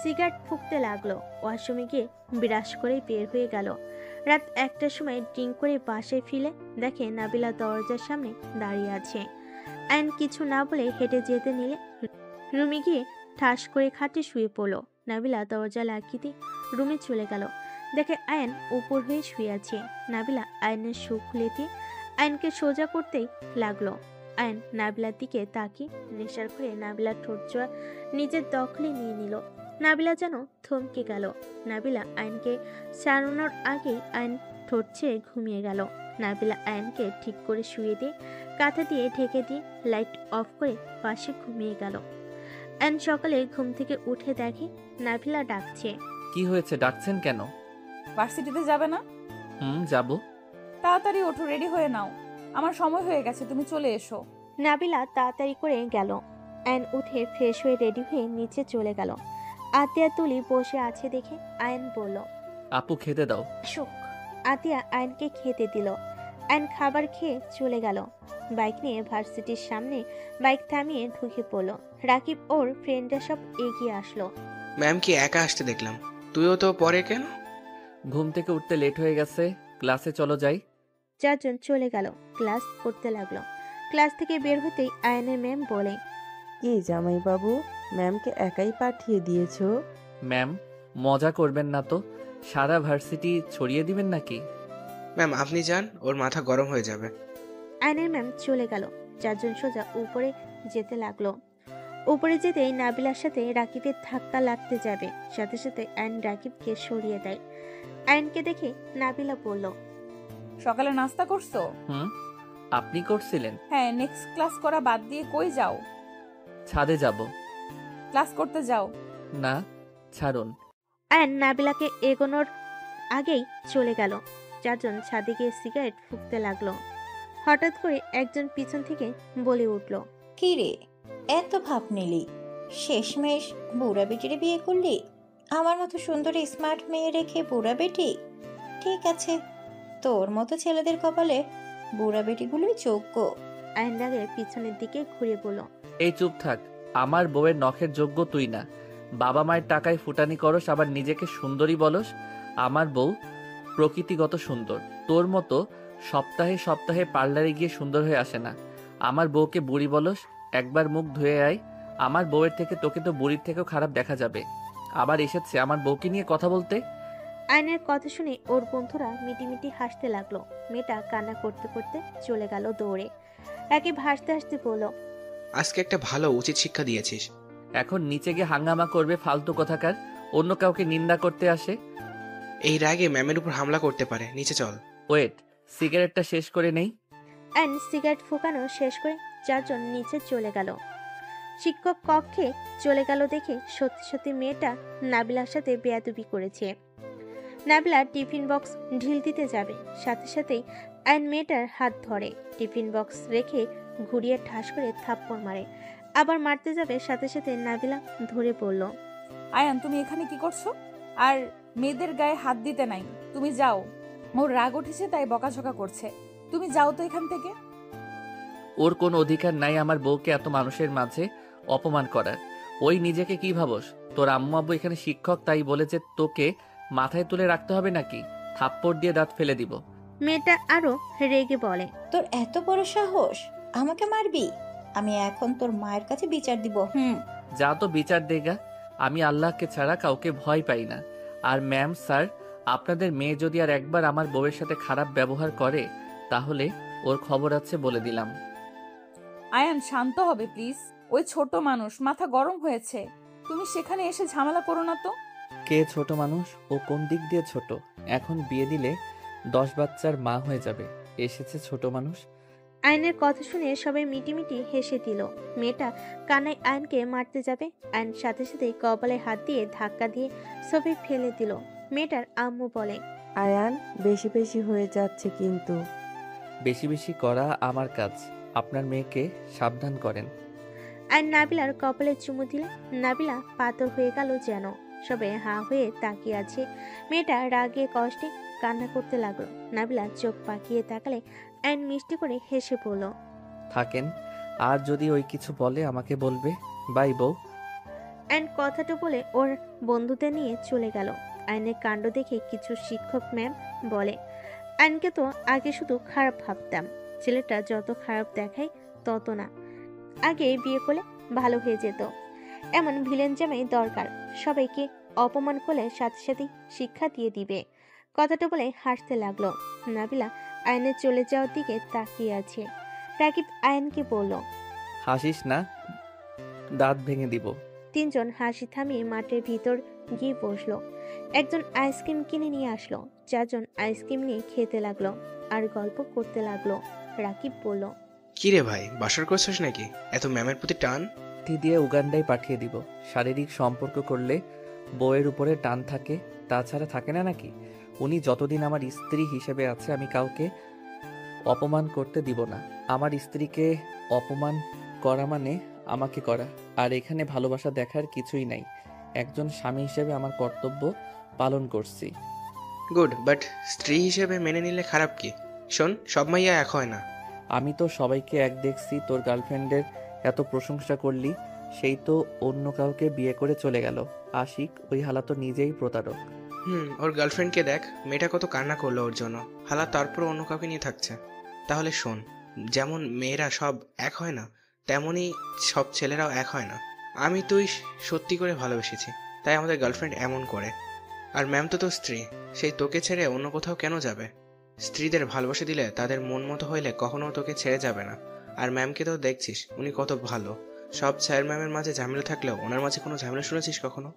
সিগারেট ফুঁকতে লাগলো। ওয়াশরুমে গিয়ে বিরাস করে বের হয়ে গেল। রাত 1টার সময় ড্রিঙ্ক করে বাসায় ফিরে দেখে নাবিলা দরজার সামনে দাঁড়িয়ে আছে। আয়ন কিছু না বলে হেঁটে যেতে নিলে রুমে গিয়ে ঠাস করে খাটে শুয়ে পড়ল। নাবিলা দরজা লাগিয়ে দিয়ে রুমে চলে গেল। দেখে আয়ন উপর হয়ে শুয়ে আছে। নাবিলা আয়নের শু খুলে দিয়ে আয়নকে সোজা করতেই লাগলো। আয়ন নাবিলার দিকে তাকিয়ে নেশার করে নাবিলার ঠোঁট জোড়া নিজের দখলে নিয়ে নিল। নাবিলা যেন থমকে গেল। নাবিলা আয়নকে ছাড়ানোর আগেই আয়ন ঠোঁট ছেড়ে ঘুমিয়ে গেল। নাবিলা আয়নকে ঠিক করে শুয়ে দিয়ে কাঁথা দিয়ে ঢেকে দিয়ে লাইট অফ করে পাশে ঘুমিয়ে গেল। আয়ন সকালে ঘুম থেকে উঠে দেখে নাবিলা ডাকছে। কি হয়েছে, ডাকছেন কেন? ভার্সিটিতে যাবে না? যাব। তাড়াতাড়ি ওঠো, রেডি হয়ে নাও, আমার সময় হয়ে গেছে, তুমি চলে এসো। নাবিলা তাড়াতাড়ি করে গেল। আয়ন উঠে ফ্রেশ হয়ে রেডি হয়ে নিচে চলে গেল। আতিয়া তুলি বসে আছে দেখে আয়ন বলল, আপু খেতে দাও। শোক, আতিয়া আয়নকে খেতে দিল। আয়ন খাবার খেয়ে চলে গেল। বাইক নিয়ে ভার্সিটির সামনে বাইক থামিয়ে ঢুকে পড়ল। রাকিব ওর ফ্রেন্ডরা সব এগিয়ে আসলো। ম্যাম কি একা আসতে দেখলাম, তুইও তো পরে কেন? ঘুম থেকে উঠতে লেট হয়ে গেছে, ক্লাসে চলো যাই। 4 জন চলে গেল। ক্লাস করতে লাগলো। ক্লাস থেকে বের হতেই আয়নের ম্যাম বলে, কি জামাইবাবু, ম্যামকে একাই পাঠিয়ে দিয়েছো? ম্যাম, মজা করবেন না তো, সারা ভার্সিটি ছড়িয়ে দিবেন নাকি? ম্যাম আপনি যান, ওর মাথা গরম হয়ে যাবে। আয়নের ম্যাম চলে গেল। 4 জন সোজা উপরে যেতে লাগলো। উপরে যেতেই নাবিলার সাথে রাকিবের ধাক্কা লাগতে যাবে, সাথে সাথে আয়ন রাকিবকে সরিয়ে দেয়। আয়নকে দেখে নাবিলা বলল, সকালে নাস্তা করছো? হুম, আপনি করছিলেন? হ্যাঁ, নেক্সট ক্লাস করা বাদ দিয়ে কই যাও? ছাদে যাব। ক্লাস করতে যাও। না, ছাড়ুন। আয়ন নাবিলাকে এগোনোর আগেই চলে গেল। চারজন ছাদে গিয়ে সিগারেট ফুঁকতে লাগলো। হঠাৎ করে একজন পিছন থেকে বলে উঠল, কি রে, এত ভাব নিলি? শেষমেশ বুড়া বেটিরে বিয়ে করলি? আমার মতো সুন্দরী স্মার্ট মেয়ে রেখে বুড়া বেটি? ঠিক আছে, তোর মতো ছেলেদের কপালে বুড়া বেটিগুলোই যোগ্য। আয়ন রাগে পিছনের দিকে ঘুরে বলল, এই চুপ থাক। আমার বউয়ের নখের যোগ্য তুই না। বাবা মায়ের টাকায় ফুটানি করস, আবার নিজেকে সুন্দরী বলস। আমার বউ প্রকৃতিগত সুন্দর। তোর মতো সপ্তাহে সপ্তাহে পার্লারে গিয়ে সুন্দর হয়ে আসে না। আমার বউকে বুড়ি বলস? একবার মুখ ধুয়ে আয়। আমার বউয়ের থেকে তোকে তো বুড়ির থেকেও খারাপ দেখা যাবে। আবার এসেছে আমার বউকে নিয়ে কথা বলতে। আয়নের কথা শুনে ওর বন্ধুরা মিটিমিটি হাসতে লাগলো। মেয়েটা কান্না করতে করতে চলে গেল দৌড়ে। রাকিব হাসতে হাসতে বলল, আজকে একটা ভালো উচিত শিক্ষা দিয়েছিস। এখন নিচে গিয়ে হাঙ্গামা করবে ফালতু কথাকার। অন্য কাউকে নিন্দা করতে আসে। এই রাগে ম্যামের উপর হামলা করতে পারে। নিচে চল। ওয়েট, সিগারেটটা শেষ করে নেই। আয়ন সিগারেট ফুঁকানো শেষ করে চারজন নিচে চলে গেল। শিক্ষক কক্ষে চলে গেল দেখে সত্যি সত্যি মেয়েটা নাবিলার সাথে বেয়াদবি করেছে। নাবিলা টিফিন বক্স ঢিল দিতে যাবে, সাথে সাথেই আয়ন মেয়েটার হাত ধরে টিফিন বক্স রেখে ঘুরিয়ে ঠাস করে থাপ্পড় মারে। আবার মারতে যাবে, সাথে সাথে নাবিলা ধরে পড়ল। আয়ান, তুমি এখানে কি করছো? আর মেয়েদের গায়ে হাত দিতে নাই। তুমি যাও। ওর রাগ উঠেছে তাই বকাঝকা করছে। তুমি যাও তো এখান থেকে। ওর কোনো অধিকার নাই আমার বউকে এত মানুষের মাঝে অপমান করার। ওই নিজেকে কি ভাবস? তোর আম্মু আব্বু এখানে শিক্ষক, তাই বলেছে তোকে মাথায় তুলে রাখতে হবে নাকি? থাপ্পড় দিয়ে দাঁত ফেলে দিব। মেয়েটা আরো রেগে বলে, তোর এত বড় সাহস, আমাকে মারবি? আমি এখন তোর মায়ের কাছে বিচার দিব। যা তো বিচার দেগা। আমি আল্লাহকে ছাড়া কাউকে ভয় পাই না। আর ম্যাম স্যার, আপনাদের মেয়ে যদি আর একবার আমার বউয়ের সাথে খারাপ ব্যবহার করে তাহলে ওর খবর আছে বলে দিলাম। আয়ান, শান্ত হবে প্লিজ। ওই ছোট মানুষ, মাথা গরম হয়েছে। তুমি সেখানে এসে ঝামেলা করো না তো। কে ছোট মানুষ? ও কোন দিক দিয়ে ছোট? এখন বিয়ে দিলে 10 বাচ্চার মা হয়ে যাবে। এসেছে ছোট মানুষ। আয়নের কথা শুনে সবাই মিটিমিটি হেসে দিল। মেয়েটা কানায় আয়নকে মারতে যাবে, আয়ন সাথে সাথে কপালে হাত দিয়ে ধাক্কা দিয়ে সবে ফেলে দিল। মেয়েটার আম্মু বলে, আয়ান, বেশি বেশি হয়ে যাচ্ছে কিন্তু। বেশি বেশি করা আমার কাজ। আপনার মেয়েকে সাবধান করেন। আয়ন নাবিলার কপালে চুমু দিলে নাবিলা পাথর হয়ে গেল যেন। সবাই হাঁ হয়ে তাকিয়ে আছে। মেয়েটা রাগে কষ্টে কান্না করতে লাগলো। নাবিলা চোখ পাকিয়ে তাকালে আয়ন মিষ্টি করে হেসে পড়ল, থাকেন। আর যদি ওই কিছু বলে আমাকে বলবে। বাই বউ। আয়ন কথাটা বলে ওর বন্ধুদের নিয়ে চলে গেল। আয়নের কাণ্ড দেখে কিছু শিক্ষক ম্যাম বলে, আয়নকে তো আগে শুধু খারাপ ভাবতাম, ছেলেটা যত খারাপ দেখায় তত না। আগে বিয়ে করলে ভালো হয়ে যেত। এমন ভিলেন জামাই দরকার। সবাইকে অপমান করলে সাথে সাথে শিক্ষা দিয়ে দিবে। কথাটা বলে হাসতে লাগলো। নাবিলা আয়নের চলে যাওয়ার দিকে তাকিয়ে আছে। রাকিব আয়নকে বলল, হাসিস না, দাঁত ভেঙে দিব। তিনজন হাসি থামিয়ে মাঠের ভিতর গিয়ে বসলো। একজন আইসক্রিম কিনে নিয়ে আসলো। চারজন আইসক্রিম নিয়ে খেতে লাগলো আর গল্প করতে লাগলো। রাকিব বলল, কি রে ভাই, বাসর করছিস নাকি? এত ম্যামের প্রতি টান? দিয়ে উগান্ডায় পাঠিয়ে দিব। শারীরিক সম্পর্ক করলে বউয়ের উপরে টান থাকে, তাছাড়া থাকে না নাকি? উনি যতদিন আমার স্ত্রী হিসেবে আছে আমি কাউকে অপমান করতে দিব না। আমার স্ত্রীকে অপমান করা মানে আমাকে করা। আর এখানে ভালোবাসা দেখার কিছুই নাই। একজন স্বামী হিসেবে আমার কর্তব্য পালন করছি। গুড, বাট স্ত্রী হিসেবে মেনে নিলে খারাপ কি? শোন, সব মাইয়া এক হয় না। আমি তো সবাইকে এক দেখছি। তোর গার্লফ্রেন্ডের এত প্রশংসা করলি, সেই তো অন্য কাউকে বিয়ে করে চলে গেল। আশিক, ওই হালা তো নিজেই প্রতারক। ওর গার্লফ্রেন্ডকে দেখ, মেয়েটা কত কান্না করলো ওর জন্য। হালা তারপর অন্য কাউকে নিয়ে থাকছে। তাহলে শোন, যেমন মেয়েরা সব এক হয় না, তেমনই সব ছেলেরাও এক হয় না। আমি তুই সত্যি করে ভালোবেসেছি, তাই আমাদের গার্লফ্রেন্ড এমন করে। আর ম্যাম তো তোর স্ত্রী, সেই তোকে ছেড়ে অন্য কোথাও কেন যাবে? স্ত্রীদের ভালোবাসা দিলে তাদের মন মতো হইলে কখনো তোকে ছেড়ে যাবে না। আর ম্যামকে তো দেখছিস, উনি কত ভালো। সব স্যার ম্যামের মাঝে ঝামেলা থাকলেও ওনার মাঝে কোনো ঝামেলা শুনেছিস কখনো?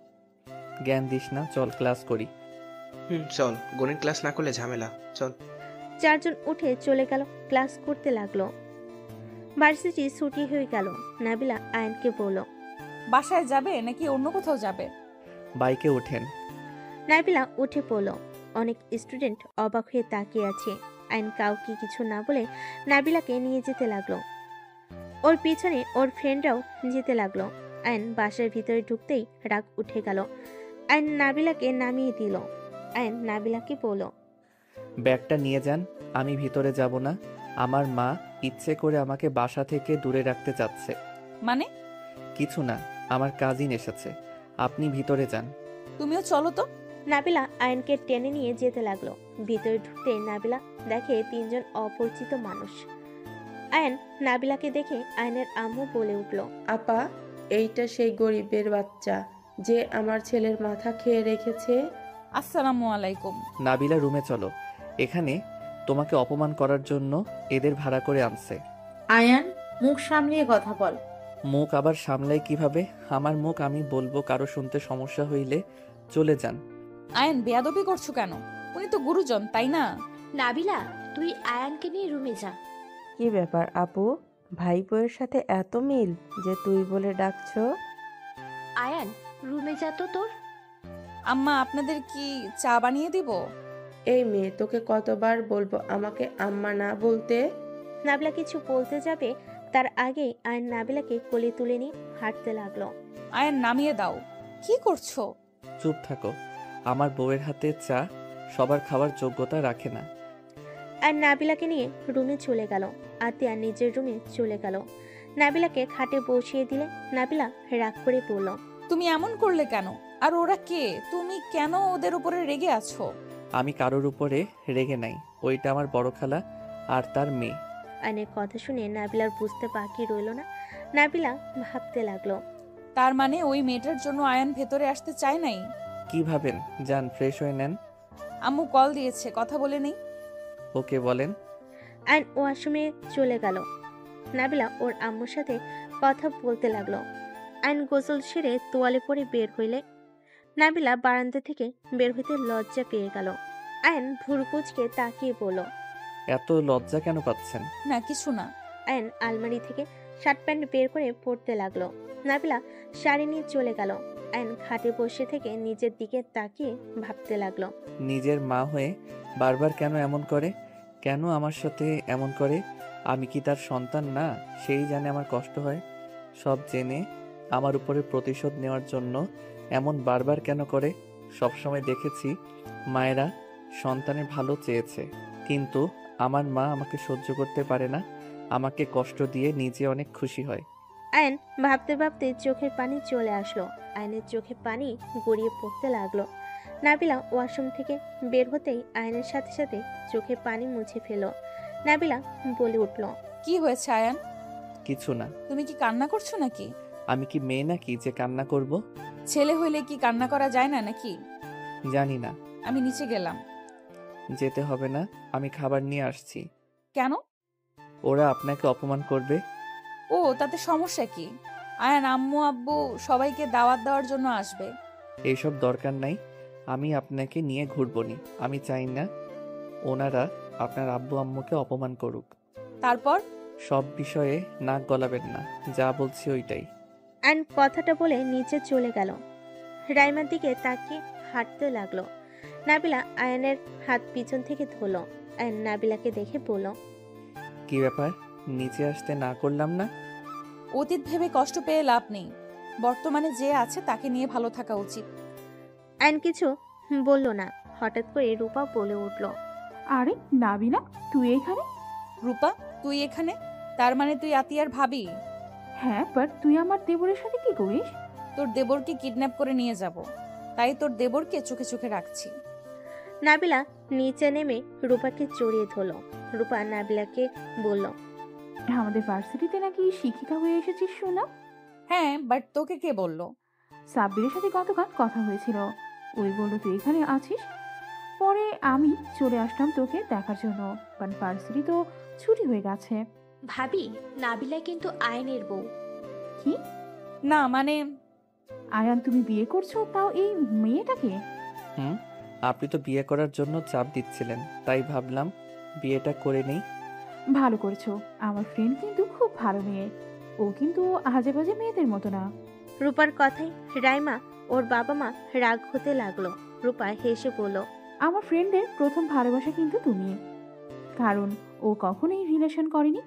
জ্ঞান দিস না, চল ক্লাস করি। চল, গণিত ক্লাস না করলে ঝামেলা, চল। চারজন উঠে চলে গেল, ক্লাস করতে লাগলো। ভার্সিটি ছুটি হয়ে গেল। নাবিলা আয়নকে বলল, বাসায় যাবে নাকি অন্য কোথাও যাবে? বাইকে ওঠেন। নাবিলা উঠে পড়ল। অনেক স্টুডেন্ট অবাক হয়ে তাকিয়ে আছে। আইন কাউকে কিছু না বলে নাবিলাকে নিয়ে যেতে লাগলো। ওর পিছনে ওর ফ্রেন্ডরাও যেতে লাগলো। আইন বাসার ভিতরে ঢুকতেই রাগ উঠে গেল। আইন নাবিলাকে নামিয়ে দিল। আইন নাবিলাকে বলল, ব্যাগটা নিয়ে যান, আমি ভিতরে যাব না। আমার মা ইচ্ছে করে আমাকে বাসা থেকে দূরে রাখতে চাচ্ছে। মানে? কিছু না, আমার কাজিন এসেছে, আপনি ভিতরে যান। তুমিও চলো তো। নাবিলা আয়নকে টেনে নিয়ে যেতে লাগলো। ভিতরে ঢুকতে নাবিলা দেখে তিনজন অপরিচিত মানুষ। আয়ন নাবিলাকে দেখে আয়নের আম্মু বলে উঠল, আপা, এইটা সেই গরিবের বাচ্চা যে আমার ছেলের মাথা খেয়ে রেখেছে। আসসালামু আলাইকুম। নাবিলা, রুমে চলো। এখানে তোমাকে অপমান করার জন্য এদের ভাড়া করে আনছে। আয়ান, মুখ সামলিয়ে কথা বল। মুখ আবার সামলাই কিভাবে? আমার মুখ আমি বলবো, কারো শুনতে সমস্যা হইলে চলে যান। আয়ন, বেয়াদবি করছো কেন? উনি তো গুরুজন, তাই না? নাবিলা, তুই আয়ানকে নিয়ে রুমে যা। কি ব্যাপার আপু, ভাই বউয়ের সাথে এত মিল যে তুই বলে ডাকছো? আয়ান, রুমে যা তো তোর। আম্মা, আপনাদের কি চা বানিয়ে দিব? এই মেয়ে, তোকে কতবার বলবো আমাকে আম্মা না বলতে? নাবিলা কিছু বলতে যাবে তার আগেই আয়ন নাবিলাকে কোলে তুলে নিয়ে হাঁটতে লাগলো। আয়ন, নামিয়ে দাও। কি করছো? চুপ থাকো, আমার বউয়ের হাতে চা সবার খাওয়ার যোগ্যতা রাখে না। আর নাবিলাকে নিয়ে রুমে চলে গেল। আতিয়া নিজের রুমে চলে গেল। নাবিলাকে খাটে বসিয়ে দিলে নাবিলা রাগ করে পড়ল, তুমি এমন করলে কেন? আর ওরা কে? তুমি কেন ওদের উপরে রেগে আছো? আমি কারোর উপরে রেগে নাই, ওইটা আমার বড় খালা আর তার মেয়ে। আয়নের কথা শুনে নাবিলার বুঝতে বাকি রইল না। নাবিলা ভাবতে লাগলো, তার মানে ওই মেয়েটার জন্য আয়ন ভেতরে আসতে চায় নাই? কি ভাবেন? যান, ফ্রেশ হয়ে নেন। আম্মু কল দিয়েছে, কথা বলে নেই। ওকে বলেন। আয়ন ওয়াশরুমে চলে গেল। নাবিলা ওর আম্মুর সাথে কথা বলতে লাগলো। আয়ন গোসল সেরে তোয়ালে পরে বের হইলে নাবিলা বারান্দা থেকে বের হইতে লজ্জা পেয়ে গেল। আয়ন ভুরকুচকে তাকিয়ে বলল, এত লজ্জা কেন পাচ্ছেন? না, কিছু না। আয়ন আলমারি থেকে শার্ট প্যান্ট বের করে পরতে লাগলো। নাবিলা শাড়ি নিয়ে চলে গেল। আয়ন খাটে বসে থেকে নিজের দিকে তাকিয়ে ভাবতে লাগলো, নিজের মা হয়ে বারবার কেন এমন করে? কেন আমার সাথে এমন করে? আমি কি তার সন্তান না? সেই জানে আমার কষ্ট হয়। সব জেনে আমার উপরে প্রতিশোধ নেওয়ার জন্য এমন বারবার কেন করে? সবসময় দেখেছি মায়েরা সন্তানের ভালো চেয়েছে, কিন্তু আমার মা আমাকে সহ্য করতে পারে না, আমাকে কষ্ট দিয়ে নিজে অনেক খুশি হয়। আয়ন ভাবতে ভাবতে চোখের পানি চলে আসলো। আয়নের চোখে পানি গড়িয়ে পড়তে লাগলো। নাবিলা ওয়াশরুম থেকে বের হতেই আয়নের সাথে সাথে চোখে পানি মুছে ফেল। নাবিলা বলে উঠল, কি হয়েছে আয়ান? কিছু না। তুমি কি কান্না করছো নাকি? আমি কি মেয়ে নাকি যে কান্না করব? ছেলে হইলে কি কান্না করা যায় না নাকি? জানি না। আমি নিচে গেলাম। যেতে হবে না, আমি খাবার নিয়ে আসছি। কেন? ওরা আপনাকে অপমান করবে। ও, তাতে সমস্যা কি? আয়ান, আম্মু আব্বু সবাইকে দাওয়াত দেওয়ার জন্য আসবে। এইসব দরকার নাই, আমি আপনাকে নিয়ে ঘুরবনি। আমি চাই না ওনারা আপনার আব্বু আম্মুকে অপমান করুক। তারপর? সব বিষয়ে নাক গলাবেন না, যা বলছি ওইটাই। আয়ন কথাটা বলে নিচে চলে গেল। রাইমার দিকে তাকিয়ে হাঁটতে লাগলো। নাবিলা আয়নের হাত পিছন থেকে ধরল। আয়ন নাবিলাকে দেখে বলল, কি ব্যাপার, নিচে আসতে না করলাম না? অতীত ভেবে কষ্ট পেয়ে লাভ নেই। বর্তমানে যে আছে তাকে নিয়ে ভালো থাকা উচিত। আয়ন কিছু বলল না। হঠাৎ করে রূপা বলে উঠল, আরে নাবিলা, তুই এখানে? রূপা, তুই এখানে? তার মানে তুই আতিয়ার ভাবি? হ্যাঁ, বাট তুই আমার দেবরের সাথে কি করিস? তোর দেবরকে কিডন্যাপ করে নিয়ে যাব, তাই তোর দেবরকে চোখে চোখে রাখছি। নাবিলা নিচে নেমে রূপাকে জড়িয়ে ধরল। রূপা নাবিলাকে বলল, আমাদের ভার্সিটিতে নাকি শিক্ষিকা হয়ে এসেছিস শোনা? হ্যাঁ, বাট তোকে কে বললো? সাব্বিরের সাথে গতকাল কথা হয়েছিল, ওই বললো তুই এখানে আছিস। পরে আমি চলে আসলাম তোকে দেখার জন্য, বাট ভার্সিটি তো ছুটি হয়ে গেছে। ভাবি, নাবিলা কিন্তু আয়নের বউ। কি? না মানে আয়ান, তুমি বিয়ে করছো, তাও এই মেয়েটাকে? হুম, আপনি তো বিয়ে করার জন্য চাপ দিচ্ছিলেন, তাই ভাবলাম বিয়েটা করে নেই। ভালো করেছো। আমার ফ্রেন্ড কিন্তু খুব ভালো মেয়ে। ও কিন্তু আজে বাজে মেয়েদের মতো না। রূপার কথায় রাইমা ওর বাবা মা রাগ হতে লাগলো। রূপা হেসে বলল, আমার ফ্রেন্ডের প্রথম ভালোবাসা কিন্তু তুমি, কারণ ও কখনোই রিলেশন করেনি।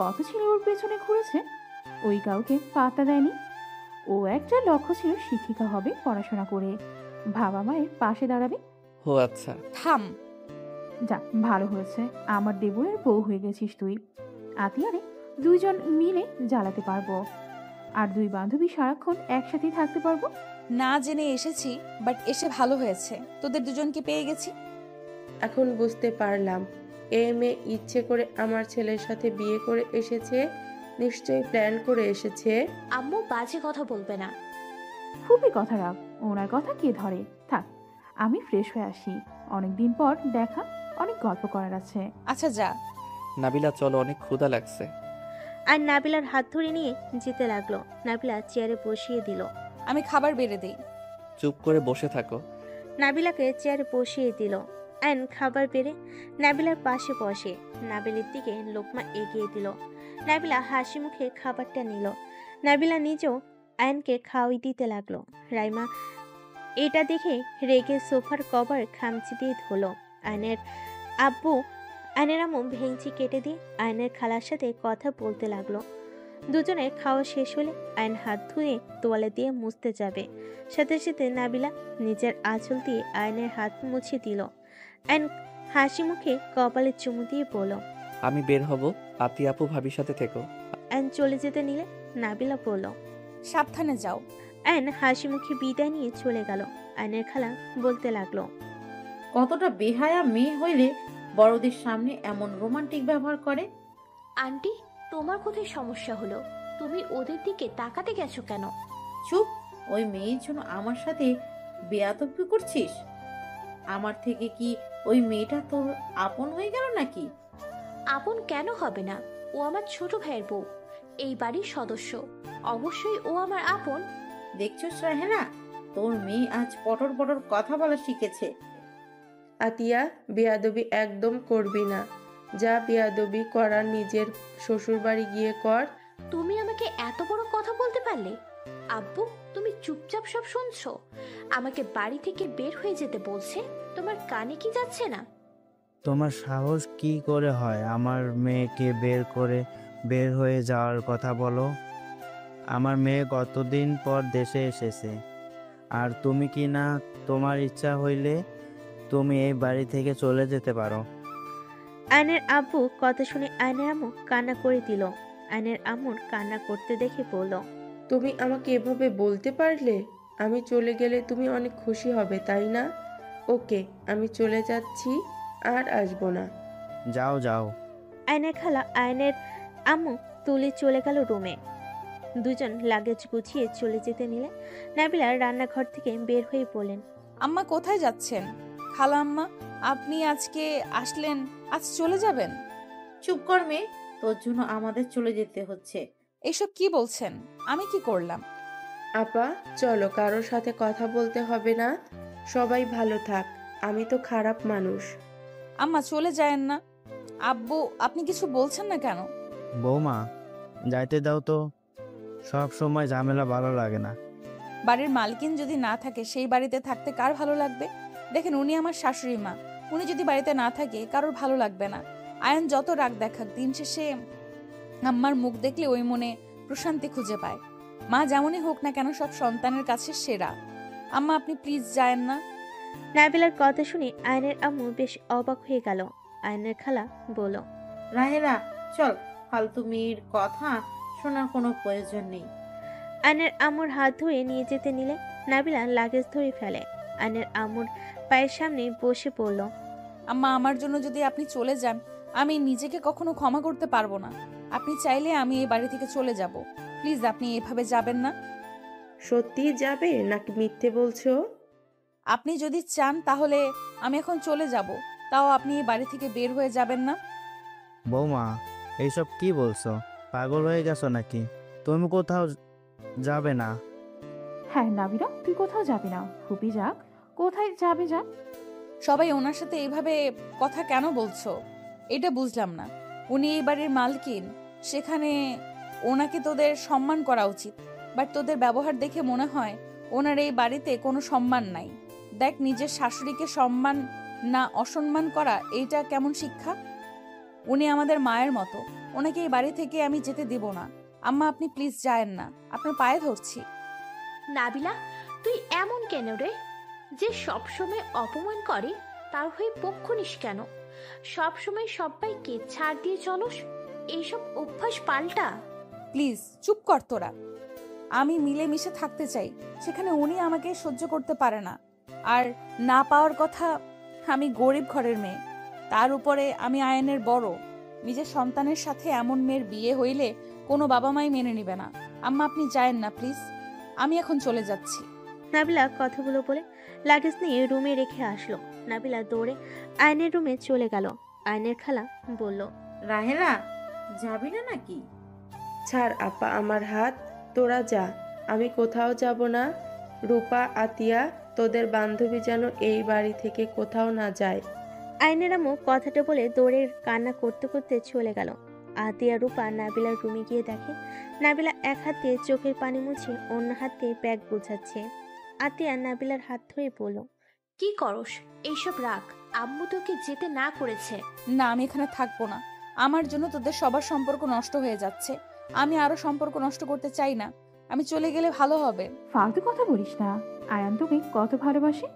কত ছেলে ওর পেছনে ঘুরেছে, ওই কাউকে পাত্তা দেয়নি। ও একটা লক্ষ্য ছিল শিক্ষিকা হবে, পড়াশোনা করে বাবা মায়ের পাশে দাঁড়াবে। ও আচ্ছা। থাম। যা, ভালো হয়েছে আমার দেবরের বউ হয়ে গেছিস তুই। আতিয়ারে দুইজন মিলে জ্বালাতে পারবো, আর দুই বান্ধবী সারাক্ষণ একসাথেই থাকতে পারবো। না জেনে এসেছি, বাট এসে ভালো হয়েছে, তোদের দুজনকে পেয়ে গেছি। এখন বুঝতে পারলাম এই মেয়ে ইচ্ছে করে আমার ছেলের সাথে বিয়ে করে এসেছে, নিশ্চয়ই প্ল্যান করে এসেছে। আম্মু বাজে কথা বলবে না। খুবই কথা রাখ, ওনার কথা কে ধরে। থাক, আমি ফ্রেশ হয়ে আসি, অনেকদিন পর দেখা, অনেক গল্প করার আছে। আচ্ছা যা। নাবিলা চলো, অনেক ক্ষুধা লাগছে। আর নাবিলার হাত ধরে নিয়ে যেতে লাগলো। নাবিলা চেয়ারে বসিয়ে দিল। আমি খাবার বেড়ে দেই। চুপ করে বসে থাকো। নাবিলাকে চেয়ারে বসিয়ে দিল। আয়ন খাবার বেড়ে নাবিলার পাশে বসে নাবিলের দিকে লোকমা এগিয়ে দিল। নাবিলা হাসি মুখে খাবারটা নিল। নাবিলা নিজেও আয়নকে খাওয়াই দিতে লাগলো। রাইমা এটা দেখে রেগে সোফার কভার খামচি দিয়ে ধরলো। আয়নের আম্মু ভেঙচি কেটে দিয়ে আয়নের খালার সাথে কথা বলতে লাগলো। দুজনের খাওয়া শেষ হলে আয়ন হাত ধুয়ে তোয়ালে দিয়ে মুছতে যাবে, সাথে সাথে নাবিলা নিজের আঁচল দিয়ে আয়নের হাত মুছে দিল। আয়ন হাসি মুখে কপালে চুমু দিয়ে বলল, আমি বের হব, আতি আপু ভাবির সাথে থেকো। আয়ন চলে যেতে নিলে নাবিলা বলল, সাবধানে যাও। আয়ন হাসি মুখে বিদায় নিয়ে চলে গেল। আয়নের খালা বলতে লাগলো, কতটা বেহায়া মেয়ে হইলে বড়দের সামনে এমন রোমান্টিক ব্যবহার করে। আন্টি, তোমার কোথায় সমস্যা হলো? তুমি ওদের দিকে তাকাতে গেছো কেন? চুপ, ওই মেয়ের জন্য আমার সাথে বেয়াদবি করছিস? আমার থেকে কি ওই মেয়েটা তোর আপন হয়ে গেল নাকি? আপন কেন হবে না? ও আমার ছোট ভাইয়ের বউ, এই বাড়ির সদস্য, অবশ্যই ও আমার আপন। দেখছিস রাহেনা, তোর মেয়ে আজ পটর পটর কথা বলা শিখেছে। আতিয়া, বেয়াদবি একদম করবি না। যা বেয়াদবি করার নিজের শ্বশুর বাড়ি গিয়ে কর। তুমি আমাকে এত বড় কথা বলতে পারলে? আব্বু, তুমি চুপচাপ সব শুনছো? আমাকে বাড়ি থেকে বের হয়ে যেতে বলছে, তোমার কানে কি যাচ্ছে না? তোমার সাহস কি করে হয় আমার মেয়েকে বের হয়ে যাওয়ার কথা বলো? আমার মেয়ে কতদিন পর দেশে এসেছে, আর তুমি কি না তোমার ইচ্ছা হইলে তুমি এই বাড়ি থেকে চলে যেতে পারো। আয়নের আব্বু কথা শুনে আয়নের আম্মু কান্না করে দিল। আয়নের আম্মুর কান্না করতে দেখে বলল, তুমি আমাকে এভাবে বলতে পারলে? আমি চলে গেলে তুমি অনেক খুশি হবে, তাই না? ওকে, আমি চলে যাচ্ছি, আর আসবো না। যাও যাও। আয়নের খালা আয়নের আম্মু তুলে চলে গেল রুমে। দুজন লাগেজ গুছিয়ে চলে যেতে নিলে নাবিলা রান্নাঘর থেকে বের হয়ে বললেন, আম্মা কোথায় যাচ্ছেন? খালা আম্মা, আপনি আজকে আসলেন, আজ চলে যাবেন? চুপ কর মেয়ে, তোর জন্য আমাদের চলে যেতে হচ্ছে। এসব কি বলছেন? আমি কি করলাম? আপা, চলো, কারোর সাথে কথা বলতে হবে না, সবাই ভালো থাক। আমি তো খারাপ মানুষ। আম্মা চলে যায়েন না। আব্বু, আপনি কিছু বলছেন না কেন? বৌমা, যাইতে দাও তো, সব সময় ঝামেলা ভালো লাগে না। বাড়ির মালকিন যদি না থাকে সেই বাড়িতে থাকতে কার ভালো লাগবে? দেখেন, উনি আমার শাশুড়ি মা, উনি যদি বাড়িতে না থাকে কারোর ভালো লাগবে না। আয়ন যত রাগ দেখাক, দিন শেষে আম্মার মুখ দেখলে ওই মনে প্রশান্তি খুঁজে পায়। মা যেমনই হোক না কেন, সব সন্তানের কাছে সেরা। আম্মা, আপনি প্লিজ যায়েন না। নাবিলার কথা শুনে আয়নের আম্মু বেশ অবাক হয়ে গেল। আয়নের খালা বলল, রাহেনা, চল, ফালতু মেয়ের কথা শোনার কোনো প্রয়োজন নেই। আয়নের আম্মুর হাত ধরে নিয়ে যেতে নিলে নাবিলা লাগেজ ধরে ফেলে। আয়নের আম্মুর পায়ের সামনে বসে পড়ল। আম্মা, আমার জন্য যদি আপনি চলে যান, আমি নিজেকে কখনো ক্ষমা করতে পারবো না। আপনি চাইলে আমি এই বাড়ি থেকে চলে যাব। প্লিজ, আপনি এভাবে যাবেন না। সত্যি যাবে নাকি মিথ্যে বলছো? আপনি যদি চান তাহলে আমি এখন চলে যাব, তাও আপনি এই বাড়ি থেকে বের হয়ে যাবেন না। বৌমা, এইসব কি বলছো? পাগল হয়ে গেছো নাকি? তুমি কোথাও যাবে না। হ্যাঁ নাবিলা, তুই কোথাও যাবি না। ফুপি যাক, কোথায় যাবে যাক। সবাই ওনার সাথে এইভাবে কথা কেন বলছো? এটা বুঝলাম না। উনি এই বাড়ির মালকিন, সেখানে ওনাকে তোদের সম্মান করা উচিত। বাট তোদের ব্যবহার দেখে মনে হয় ওনার এই বাড়িতে কোনো সম্মান নাই। দেখ, নিজের শাশুড়িকে সম্মান না অসম্মান করা, এইটা কেমন শিক্ষা? উনি আমাদের মায়ের মতো, ওনাকে এই বাড়ি থেকে আমি যেতে দিব না। আম্মা, আপনি প্লিজ যায়েন না, আপনার পায়ে ধরছি। নাবিলা, তুই এমন কেন রে? যে সবসময় অপমান করে তার হয়ে পক্ষ নিস কেন? সবসময় সবাইকে ছাড় দিয়ে চলস, এইসব অভ্যাস পাল্টা। প্লিজ চুপ কর তোরা। আমি মিলেমিশে থাকতে চাই, সেখানে উনি আমাকে সহ্য করতে পারে না। আর না পাওয়ার কথা, আমি গরিব ঘরের মেয়ে, তার উপরে আমি আয়নের বড়। নিজের সন্তানের সাথে এমন মেয়ের বিয়ে হইলে কোনো বাবা মাই মেনে নিবে না। আম্মা, আপনি যায়েন না প্লিজ, আমি এখন চলে যাচ্ছি। নাবিলা কথাগুলো বলে লাগেজ নিয়ে রুমে রেখে আসলো। নাবিলা দৌড়ে আয়নের রুমে চলে গেল। আয়নের খালা বলল, রাহেলা, যাবি না নাকি? ছাড় আপা আমার হাত, তোরা যা, আমি কোথাও যাব না। রূপা, আতিয়া, তোদের বান্ধবী যেন এই বাড়ি থেকে কোথাও না যায়। আয়নের আম্মু কথাটা বলে দৌড়ে কান্না করতে করতে চলে গেল। আতিয়া রূপা নাবিলার রুমে গিয়ে দেখে নাবিলা এক হাতে চোখের পানি মুছে অন্য হাতে ব্যাগ গোছাচ্ছে। আতিয়া নাবিলার হাত ধরে বলল, কি করস? এইসব রাখ, আম্মু তোকে যেতে না করেছে। না, আমি এখানে থাকবো না। আমার জন্য তোদের সবার সম্পর্ক নষ্ট হয়ে যাচ্ছে। আমি আরো সম্পর্ক নষ্ট করতে চাই না। আমি চলে গেলে ভালো হবে। ফালতু কথা বলিস না। আয়ান তোকে কত ভালোবাসে,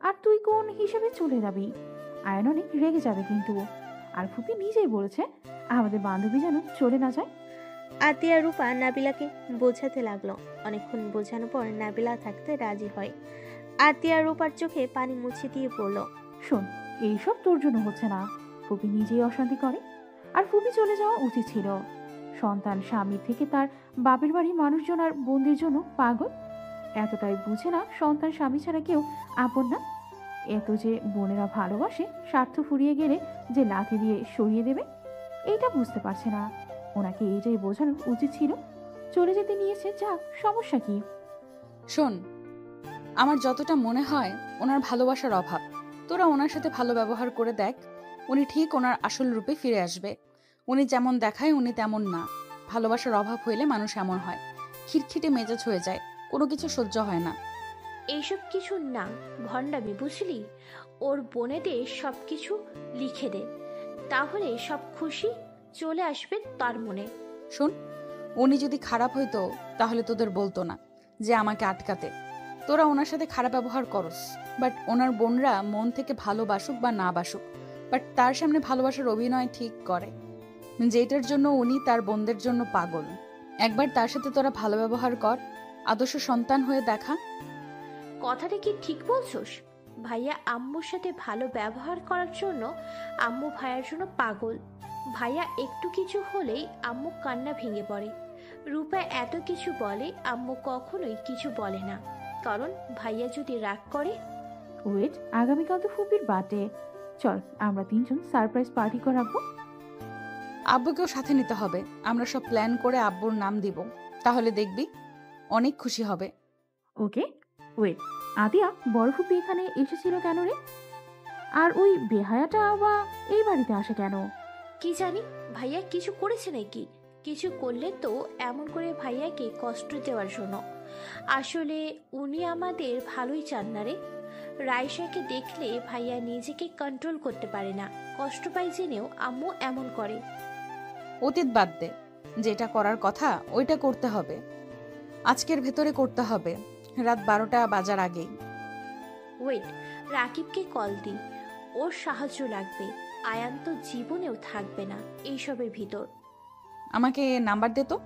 আর তুই কোন হিসেবে চলে যাবি? আয়ান অনেক রেগে যাবে কিন্তু। আর ফুপি নিজেই বলেছে আমাদের বান্ধবী যেন চলে না যায়। আতিয়া রূপা নাবিলাকে বোঝাতে লাগলো। অনেকক্ষণ বোঝানোর পর নাবিলা থাকতে রাজি হয়। আতিয়া রূপার চোখে পানি মুছে দিয়ে বলল, শোন, এইসব তোর জন্য হচ্ছে না। ফুপি নিজেই অশান্তি করে, আর ফুপি চলে যাওয়া উচিত ছিল। সন্তান স্বামীর থেকে তার বাপের বাড়ি মানুষজন আর বোনদের জন্য পাগল। এতটাই বুঝে না সন্তান স্বামী ছাড়া কেউ আপন না। এত যে বোনেরা ভালোবাসে, স্বার্থ ফুরিয়ে গেলে যে লাথি দিয়ে সরিয়ে দেবে, এইটা বুঝতে পারছে না। ওনাকে এইটাই বোঝানো উচিত ছিল। চলে যেতে নিয়েছে, যাক, সমস্যা কি? শোন, আমার যতটা মনে হয় ওনার ভালোবাসার অভাব। তোরা ওনার সাথে ভালো ব্যবহার করে দেখ, উনি ঠিক ওনার আসল রূপে ফিরে আসবে। উনি যেমন দেখায় উনি তেমন না। ভালোবাসার অভাব হইলে মানুষ এমন হয়, খিটখিটে মেজাজ হয়ে যায়, কোনো কিছু সহ্য হয় না। এইসব কিছু না, ভণ্ডামি, বুঝলি? ওর বোনেদের সব কিছু লিখে দে, তাহলে সব খুশি চলে আসবে তার মনে। শোন, উনি যদি খারাপ হইতো তাহলে তোদের বলতো না যে আমাকে আটকাতে। তোরা ওনার সাথে খারাপ ব্যবহার করস, বাট ওনার বোনরা মন থেকে ভালোবাসুক বা না বাসুক, বাট তার সামনে ভালোবাসার অভিনয় ঠিক করে, যেটার জন্য উনি তার বোনদের জন্য পাগল। একবার তার সাথে তোরা ভালো ব্যবহার কর, আদর্শ সন্তান হয়ে দেখা। কথাটা কি ঠিক বলছোস? ভাইয়া আম্মুর সাথে ভালো ব্যবহার করার জন্য আম্মু ভাইয়ার জন্য পাগল। ভাইয়া একটু কিছু হলেই আম্মু কান্না ভেঙে পড়ে। রূপা এত কিছু বলে, আম্মু কখনোই কিছু বলে না, কারণ ভাইয়া যদি রাগ করে। ওয়েট, আগামীকাল তো ফুপির বার্থডে। চল আমরা তিনজন সারপ্রাইজ পার্টি করাবো। আব্বুকেও সাথে নিতে হবে। আমরা সব প্ল্যান করে আব্বুর নাম দিব, তাহলে দেখবি অনেক খুশি হবে। ওকে, ওয়েট, আদিয়া, বড় ফুপি এখানে এসেছিল কেন রে? আর ওই বেহায়াটা বা এই বাড়িতে আসে কেন? কি জানি, ভাইয়া কিছু করেছে নাকি? কিছু করলে তো এমন করে ভাইয়াকে কষ্ট দেওয়ার জন্য। আসলে উনি আমাদের ভালোই চান না রে। রাইসাকে দেখলে ভাইয়া নিজেকে কন্ট্রোল করতে পারে না, কষ্ট পায় জেনেও আম্মু এমন করে। অতীত বাদ দে, যেটা করার কথা ওইটা করতে হবে, আজকের ভেতরে করতে হবে, রাত 12টা বাজার আগেই। ওয়েট, রাকিবকে কল দিই, ওর সাহায্য লাগবে। আয়ান তো জীবনেও থাকবে না এইসবের ভিতর। আমাকে নাম্বার দে তো।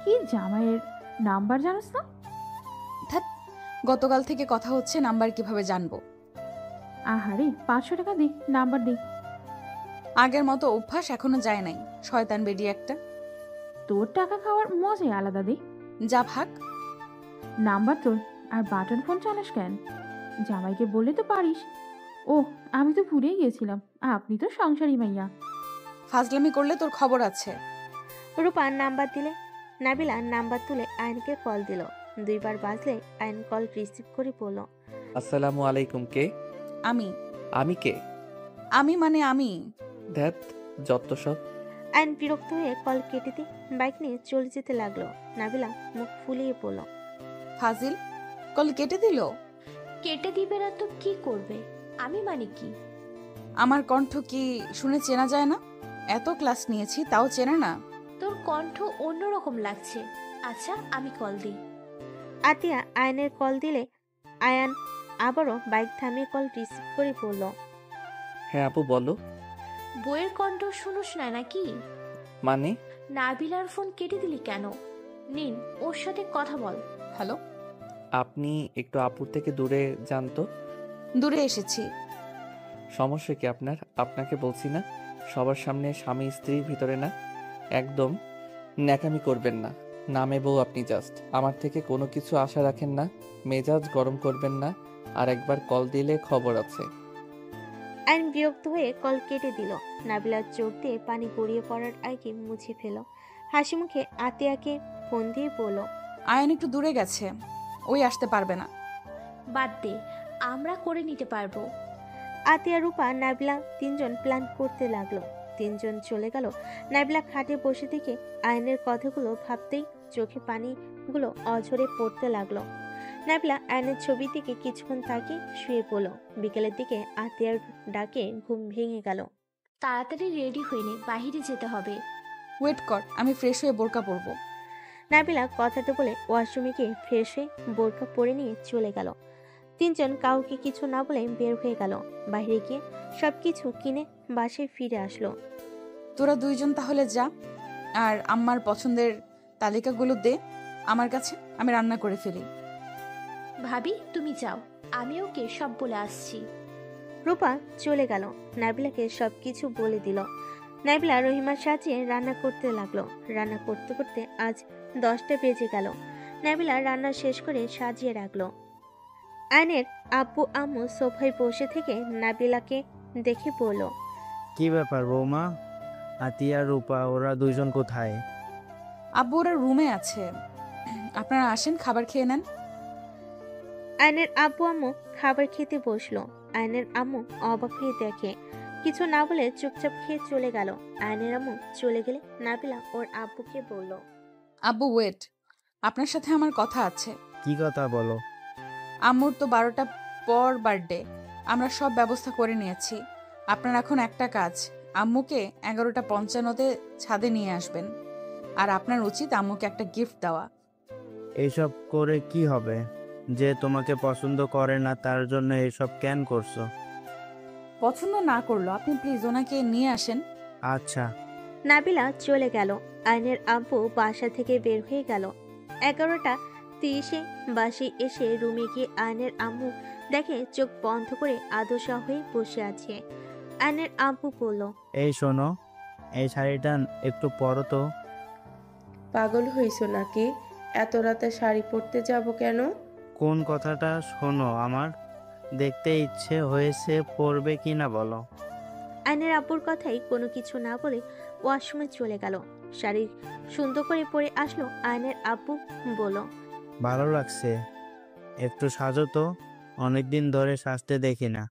কি জামাইয়ের নাম্বার জানিস না? ধ্যাৎ, গতকাল থেকে কথা হচ্ছে, নাম্বার কিভাবে জানবো? আহারে, 500 টাকা দে, নাম্বার দে। আগের মতো অভ্যাস এখনো যায় নাই, শয়তান বেডি একটা। তোর টাকা খাওয়ার মজাই আলাদা দে। যা ভাগ। নাম্বার তোর, আর বাটন ফোন চালাস কেন? জামাইকে বললে তো পারিস। ও, আমি তো ভুলেই গিয়েছিলাম, আপনি তো সংসারী মাইয়া। ফাজলামি করলে তোর খবর আছে। রূপা নাম্বার দিলে নাবিলা নাম্বার তুলে আয়নকে কল দিল। 2 বার বাজলে আয়ন কল রিসিভ করে বলল, আসসালামু আলাইকুম। কে? আমি আমি কে? আমি মানে আমি ধ্যাত, যত সব। আয়ন বিরক্ত হয়ে কল কেটে দিয়ে বাইক নিয়ে চলে যেতে লাগলো। নাবিলা মুখ ফুলিয়ে বলল, ফাজিল, কল কেটে দিল। কেটে দিবে না তো কি করবে? আমি মানে কি? আমার কণ্ঠ কি শুনে চেনা যায় না? এত ক্লাস নিয়েছি তাও চেনে না। তোর কণ্ঠ অন্যরকম লাগছে। আচ্ছা আমি কল দিই। আতিয়া আয়নের কল দিলে আয়ান আবারও বাইক থামিয়ে কল রিসিভ করে বলল, হ্যাঁ আপু বলো। বইয়ের কণ্ঠ শুনোস না নাকি? মানে? নাবিলার ফোন কেটে দিলি কেন? নিন, ওর সাথে কথা বল। হ্যালো, আপনি একটু আপুর থেকে দূরে যান তো। দূরে এসেছি। সমস্যা কি আপনার? আপনাকে বলছি না সবার সামনে স্বামী স্ত্রীর ভিতরে না। একদম ন্যাকামি করবেন না। নামে বউ আপনি জাস্ট। আমার থেকে কোনো কিছু আশা রাখেন না। মেজাজ গরম করবেন না। আর একবার কল দিলে খবর আছে। আয়ন বিরক্ত হয়ে কল কেটে দিল। নাবিলার চোখ দিয়ে পানি গড়িয়ে পড়ার আগে মুছে ফেল। হাসি মুখে আতিয়াকে ফোন দিয়ে বলল, আয়ন একটু দূরে গেছে, ওই আসতে পারবে না। বাদ দে, আমরা করে নিতে পারবো। আতিয়া, রূপা, নাবিলা 3 জন প্ল্যান করতে লাগলো। 3 জন চলে গেল। নাবিলা খাটে বসে থেকে আয়নের কথাগুলো ভাবতেই চোখে পানিগুলো অঝরে পড়তে লাগলো। নাবিলা আয়নের ছবির দিকে কিছুক্ষণ তাকিয়ে শুয়ে পড়ল। বিকেলের দিকে আতিয়ার ডাকে ঘুম ভেঙে গেল। তাড়াতাড়ি রেডি হয়ে নে, বাহিরে যেতে হবে। ওয়েট কর, আমি ফ্রেশ হয়ে বোরকা পরবো। নাবিলা কথাটা বলে ওয়াশরুমে গিয়ে ফ্রেশ হয়ে বোরকা পরে নিয়ে চলে গেল। 3 জন কাউকে কিছু না বলে বের হয়ে গেল। বাইরে গিয়ে সবকিছু কিনে বাসায় ফিরে আসলো। তোরা 2 জন তাহলে যা, আর আম্মার পছন্দের তালিকাগুলো দে আমার কাছে, আমি রান্না করে ফেলি। ভাবি তুমি যাও, আমি ওকে সব বলে আসছি। রূপা চলে গেল। নাবিলাকে সবকিছু বলে দিল। নাবিলা রহিমার সাজিয়ে রান্না করতে লাগলো। রান্না করতে করতে আজ 10টা বেজে গেল। নাবিলা রান্না শেষ করে সাজিয়ে রাখলো। আয়নের আব্বু আম্মু সোফায় বসে থেকে নাবিলাকে দেখে বলল, কি ব্যাপার বৌমা? আতিয়া, রূপা ওরা 2 জন কোথায়? আব্বু ওরা রুমে আছে, আপনারা আসেন খাবার খেয়ে নেন। আয়নের আব্বু আম্মু খাবার খেতে বসলো। আয়নের আম্মু অবাক হয়ে দেখে, কিছু না বলে চুপচাপ খেয়ে চলে গেল। আয়নের আম্মু চলে গেলে নাবিলা ওর আব্বুকে বলল, আব্বু ওয়েট, আপনার সাথে আমার কথা আছে। কি কথা বলো? আম্মুর তো 12টা পর বার্থডে, আমরা সব ব্যবস্থা করে নিয়েছি। আপনার এখন একটা কাজ, আম্মুকে 11:55-তে ছাদে নিয়ে আসবেন। আর আপনার উচিত আম্মুকে একটা গিফট দেওয়া। এইসব করে কি হবে? যে তোমাকে পছন্দ করে না তার জন্য এইসব কেন করছো? পছন্দ না করলো, আপনি প্লিজ ওনাকে নিয়ে আসেন। আচ্ছা। নাবিলা চলে গেল। আয়নের আব্বু বাসা থেকে বের হয়ে গেল। 11:30-এ বাসে এসে রুমে গিয়ে আয়নের আম্মু দেখে চোখ বন্ধ করে আদশা হয়ে বসে আছে। আয়নের আব্বু বলল, এই শোনো, এই শাড়িটা একটু পরো তো। পাগল হইছো নাকি? এত রাতে শাড়ি পরতে যাব কেন? কোন কথাটা শোনো আমার? দেখতে ইচ্ছে হয়েছে, পরবে কি না বলো? আয়নের আব্বুর কথাই কোনো কিছু না বলে ওয়াশরুমে চলে গেল। শাড়ি সুন্দর করে পরে আসলো। আয়নের আব্বু বলল, ভালো লাগছে, একটু সাজো তো, অনেকদিন ধরে সাজতে দেখি না।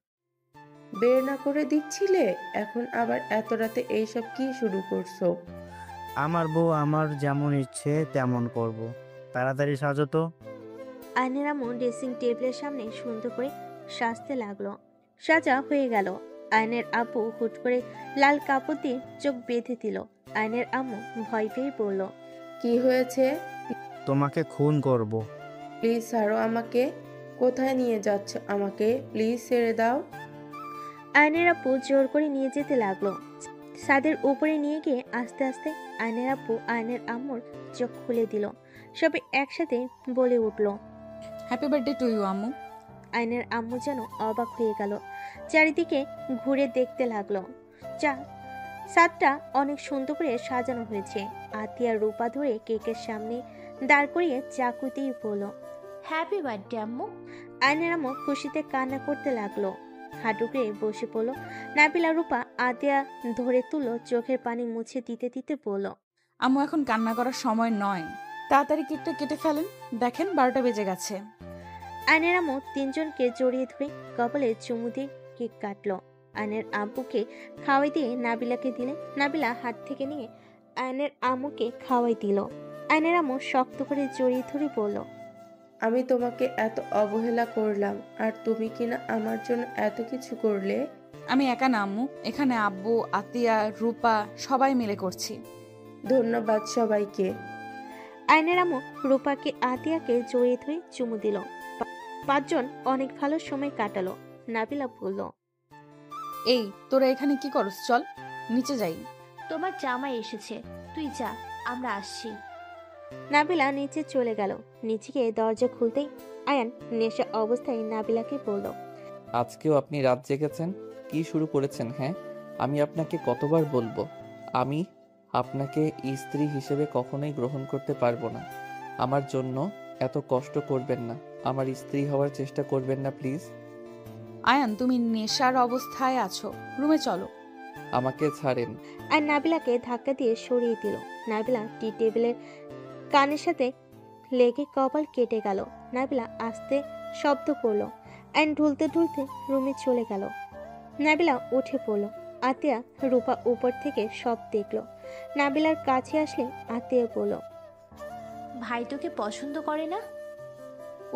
বের না করে দিচ্ছিলে, এখন আবার এত রাতে এইসব কি শুরু করছো? আমার বউ আমার যেমন ইচ্ছে তেমন করব, তাড়াতাড়ি সাজো তো। আয়নের আম্মু ড্রেসিং টেবিলের সামনে সুন্দর করে সাজতে লাগলো। সাজা হয়ে গেল। আয়নের আব্বু হুট করে লাল কাপড় দিয়ে চোখ বেঁধে দিল। আয়নের আম্মু ভয় পেয়ে বলল, কি হয়েছে? তোমাকে খুন করব। প্লিজ ছাড়ো আমাকে। কোথায় নিয়ে যাচ্ছ আমাকে? প্লিজ ছেড়ে দাও। আয়নের আব্বু জোর করে নিয়ে যেতে লাগলো। ছাদের উপরে নিয়ে গিয়ে আস্তে আস্তে আয়নের আব্বু আয়নের আম্মুর চোখ খুলে দিল। সবে একসাথে বলে উঠল, হ্যাপি বার্থডে টু ইউ আম্মু। আয়নের আম্মু যেন অবাক হয়ে গেল। চারিদিকে ঘুরে দেখতে লাগলো। ছাদটা অনেক সুন্দর করে সাজানো হয়েছে। আতিয়া রূপা ধরে কেকের সামনে দাঁড় করিয়ে চাকুতেই বলল, হ্যাপি বার্থডে আম্মু। আয়নের আম্মু খুশিতে কান্না করতে লাগলো। হাঁটুকে বসে পড়লো। নাবিলা রূপা আতিয়া ধরে তুলো, চোখের পানি মুছে দিতে দিতে বলল, আম্মু এখন কান্না করার সময় নয়, তাড়াতাড়ি কেকটা কেটে ফেলেন, দেখেন 12টা বেজে গেছে। আয়নের আম্মু তিনজনকে জড়িয়ে ধরে কপালে চুমু দিয়ে কেক কাটলো। আয়নের আব্বুকে খাওয়াই দিয়ে নাবিলাকে দিলে নাবিলা হাত থেকে নিয়ে আয়নের আম্মুকে খাওয়াই দিল। আয়নের আম্মু শক্ত করে জড়িয়ে ধরে বলল, আমি তোমাকে এত অবহেলা করলাম আর তুমি কিনা আমার জন্য এত কিছু করলে। আমি একা না আম্মু, এখানে আব্বু, আতিয়া, রূপা সবাই মিলে করছি। ধন্যবাদ সবাইকে। আয়নের আম্মু রূপাকে আতিয়াকে জড়িয়ে ধরে চুমু দিল। পাঁচজন অনেক ভালো সময় কাটালো। নাবিলা বলল, এই তোরা এখানে কি করস, চল নিচে যাই। তোমার জামাই এসেছে, তুই যা, আমরা আসছি। নাবিলা নিচে চলে গেল। নিচে গিয়ে দরজা খুলতেই আয়ান নেশা অবস্থায় নাবিলাকে বলল, আজকেও আপনি রাত জেগেছেন? কি শুরু করেছেন? হ্যাঁ, আমি আপনাকে কতবার বলবো, আমি আপনাকে স্ত্রী হিসেবে কখনোই গ্রহণ করতে পারবো না। আমার জন্য এত কষ্ট করবেন না, আমার স্ত্রী হওয়ার চেষ্টা করবেন না প্লিজ। আয়ান, তুমি নেশার অবস্থায় আছো, রুমে চলো। আমাকে ছাড়েন। আর নাবিলাকে ধাক্কা দিয়ে সরিয়ে দিল। নাবিলা টি টেবিলের কানের সাথে লেগে কপাল কেটে গেল। নাবিলা আস্তে শব্দ করলো। আইন ঢুলতে ঢুলতে রুমে চলে গেল। নাবিলা উঠে পড়ল। আতিয়া রূপা উপর থেকে সব দেখলো। নাবিলার কাছে আসলে আতিয়া বলল, ভাই তোকে পছন্দ করে না?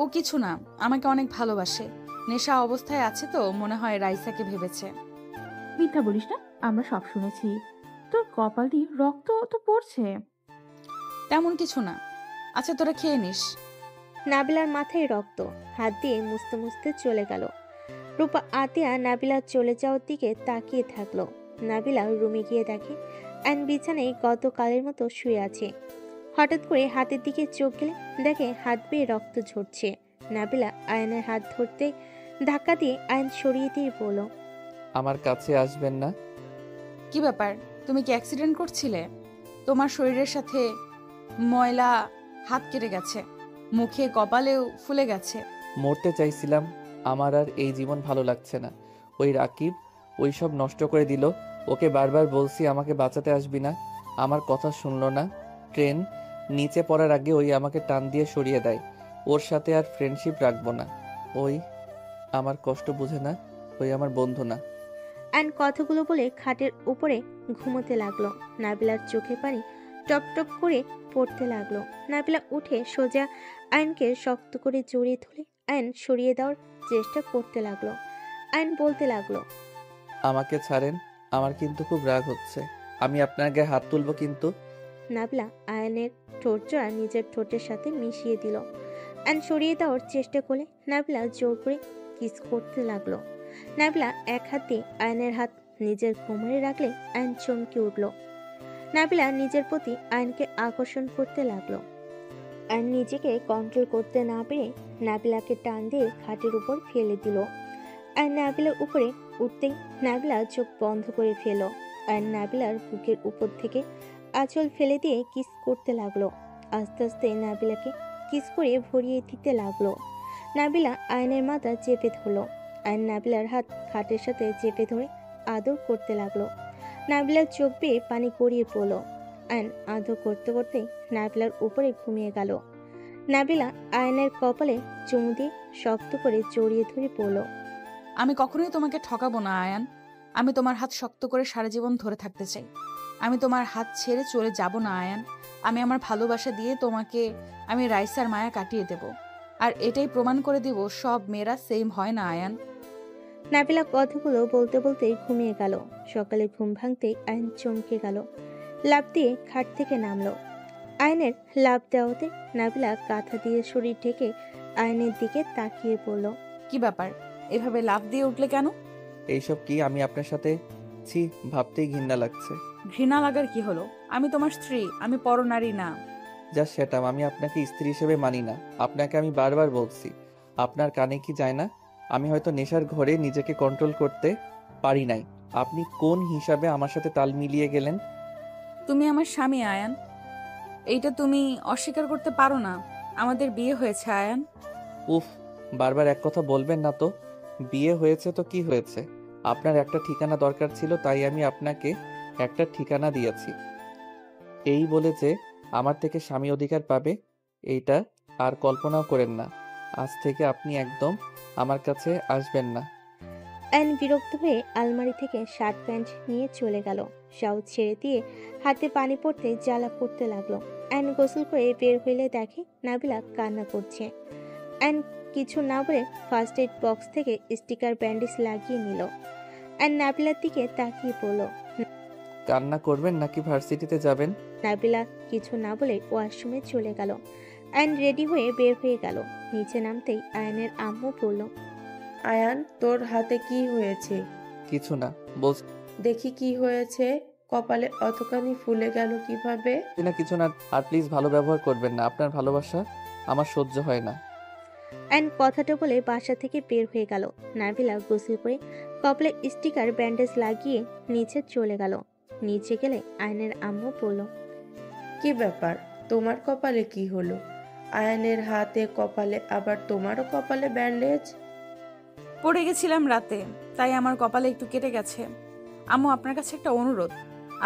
ও কিছু না, আমাকে অনেক ভালোবাসে। নেশা অবস্থায় আছে তো মনে হয় রাইসাকে ভেবেছে। মিথ্যা বলিস না, আমরা সব শুনেছি। তোর কপাল দিয়ে রক্ত তো পড়ছে। তেমন কিছু না। আচ্ছা তোরা খেয়ে নিস। নাবিলার মাথায় রক্ত। হাত দিয়ে মুছতে মুছতে চলে গেল। রূপা আতিয়া নাবিলার চলে যাওয়ার দিকে তাকিয়ে থাকলো। নাবিলা রুমে গিয়ে দেখে আয়ন বিছানায় গতকালের মতো শুয়ে আছে। হঠাৎ করে হাতের দিকে চোখ গেলে দেখে হাত বেয়ে রক্ত ঝরছে। নাবিলা আয়নের হাত ধরতে ধাক্কা দিয়ে আয়ন সরিয়ে দিয়ে বলল, আমার কাছে আসবেন না। কি ব্যাপার, তুমি কি অ্যাক্সিডেন্ট করছিলে? তোমার শরীরের সাথে ময়লা, হাত কেটে গেছে, মুখে কপালেও ফুলে গেছে। মরতে চাইছিলাম, আমার আর এই জীবন ভালো লাগছে না। ওই রাকিব ওই সব নষ্ট করে দিল। ওকে বারবার বলছি আমাকে বাঁচাতে আসবি না, আমার কথা শুনলো না। ট্রেন নিচে পড়ার আগে ওই আমাকে টান দিয়ে সরিয়ে দেয়। ওর সাথে আর ফ্রেন্ডশিপ রাখবো না। ওই আমার কষ্ট বুঝে না, ওই আমার বন্ধু না। আয়ন কথাগুলো বলে খাটের উপরে ঘুমোতে লাগলো। নাবিলার চোখে পানি টপ টপ করে পড়তে লাগলো। নাবিলা উঠে সোজা আয়নকে শক্ত করে জড়িয়ে ধরে আয়ন সরিয়ে দেওয়ার চেষ্টা করতে লাগলো। আয়ন বলতে লাগলো, আমাকে ছাড়েন, আমার কিন্তু খুব রাগ হচ্ছে। আমি আপনার গায়ে হাত তুলবো কিন্তু। নাবিলা আয়নের ঠোঁট জোড়া নিজের ঠোঁটের সাথে মিশিয়ে দিল। আয়ন সরিয়ে দেওয়ার চেষ্টা করলে নাবিলা জোর করে কিস করতে লাগলো। নাবিলা এক হাত দিয়ে আয়নের হাত নিজের কোমরে রাখলে আয়ন চমকে উঠল। নাবিলা নিজের প্রতি আয়নকে আকর্ষণ করতে লাগলো। আয়ন নিজেকে কন্ট্রোল করতে না পেরে নাবিলাকে টান দিয়ে খাটের উপর ফেলে দিল। আয়ন নাবিলার উপরে উঠতেই নাবিলা চোখ বন্ধ করে ফেল। আয়ন নাবিলার বুকের উপর থেকে আঁচল ফেলে দিয়ে কিস করতে লাগলো। আস্তে আস্তে নাবিলাকে কিস করে ভরিয়ে দিতে লাগলো। নাবিলা আয়নের মাথা চেপে ধরলো। আয়ন নাবিলার হাত খাটের সাথে চেপে ধরে আদর করতে লাগলো। নাবিলার চোখ বেয়ে পানি গড়িয়ে পড়ল। আয়ন আদর করতে করতে নাবিলার উপরে ঘুমিয়ে গেল। নাবিলা আয়নের কপালে চুমু দিয়ে শক্ত করে জড়িয়ে ধরে পড়ল। আমি কখনোই তোমাকে ঠকাবো না আয়ান। আমি তোমার হাত শক্ত করে সারা জীবন ধরে থাকতে চাই। আমি তোমার হাত ছেড়ে চলে যাব না আয়ান। আমি আমার ভালোবাসা দিয়ে তোমাকে আমি রাইসার মায়া কাটিয়ে দেব। আর এটাই প্রমাণ করে দিব সব মেয়েরা সেম হয় না আয়ান। নাবিলা কথাগুলো বলতে বলতেই ঘুমিয়ে গেল। সকালে ঘুম ভাঙতেই আয়ন চমকে গেল। লাফ দিয়ে খাট থেকে নামলো। আয়নের লাফ দেওয়াতে নাবিলা কাঁথা দিয়ে শরীর ঢেকে আয়নের দিকে তাকিয়ে পড়ল। কি ব্যাপার, এভাবে লাফ দিয়ে উঠলে কেন? এইসব কি? আমি আপনার সাথে ছি, ভাবতেই ঘৃণা লাগছে। ঘৃণা লাগার কি হলো? আমি তোমার স্ত্রী, আমি পরনারী না। যা সেটা, আমি আপনাকে স্ত্রী হিসেবে মানি না। আপনাকে আমি বারবার বলছি, আপনার কানে কি যায় না? আমি হয়তো নেশার ঘরে নিজেকে কন্ট্রোল করতে পারি নাই। আপনি কোন হিসাবে আমার সাথে তাল মিলিয়ে গেলেন? তুমি আমার স্বামী আয়ান, এইটা তুমি অস্বীকার করতে পারো না। আমাদের বিয়ে হয়েছে আয়ান। উফ, বারবার এক কথা বলবেন না তো। বিয়ে হয়েছে তো কি হয়েছে? আপনার একটা ঠিকানা দরকার ছিল, তাই আমি আপনাকে একটা ঠিকানা দিয়েছি। এই বলে যে আমার থেকে স্বামী অধিকার পাবে এইটা আর কল্পনাও করেন না। আজ থেকে আপনি একদম আমার কাছে আসবেন না। অ্যান বিরক্ত হয়ে আলমারি থেকে শার্ট প্যান্ট নিয়ে চলে গেল। শাও ছেড়ে দিয়ে হাতে পানি পড়তে জ্বালা করতে লাগলো। অ্যান গোসল করে বের হইলে দেখে নাবিলা কান্না করছে। অ্যান কিছু না বলে ফার্স্ট এড বক্স থেকে স্টিকার ব্যান্ডেজ লাগিয়ে নিল। অ্যান নাবিলার দিকে তাকিয়ে পড়ল। কান্না করবেন নাকি ভার্সিটিতে যাবেন? নাবিলা কিছু না বলে ওয়াশরুমে চলে গেল। অ্যান রেডি হয়ে বের হয়ে গেল। নিচে নামতেই আয়ানের আম্মু বলল, আয়ান, তোর হাতে কি হয়েছে? কিছু না, বলছি দেখি কি হয়েছে। কপালে অতখানি ফুলে গেল কিভাবে? না কিছু না। আর প্লিজ ভালো ব্যবহার করবেন না, আপনার ভালোবাসা আমার সহ্য হয় না। অ্যান কথাটা বলে বাসা থেকে বের হয়ে গেল। নাবিলা গোসল করে কপালে স্টিকার ব্যান্ডেজ লাগিয়ে নিচে চলে গেল। নিচে গেলে আয়নের আম্মু বলল, কি ব্যাপার, তোমার কপালে কি হলো? আয়ানের হাতে কপালে, আবার তোমারও কপালে ব্যান্ডেজ? পড়ে গেছিলাম রাতে, তাই আমার কপালে একটু কেটে গেছে। আম্মু, আপনার কাছে একটা অনুরোধ,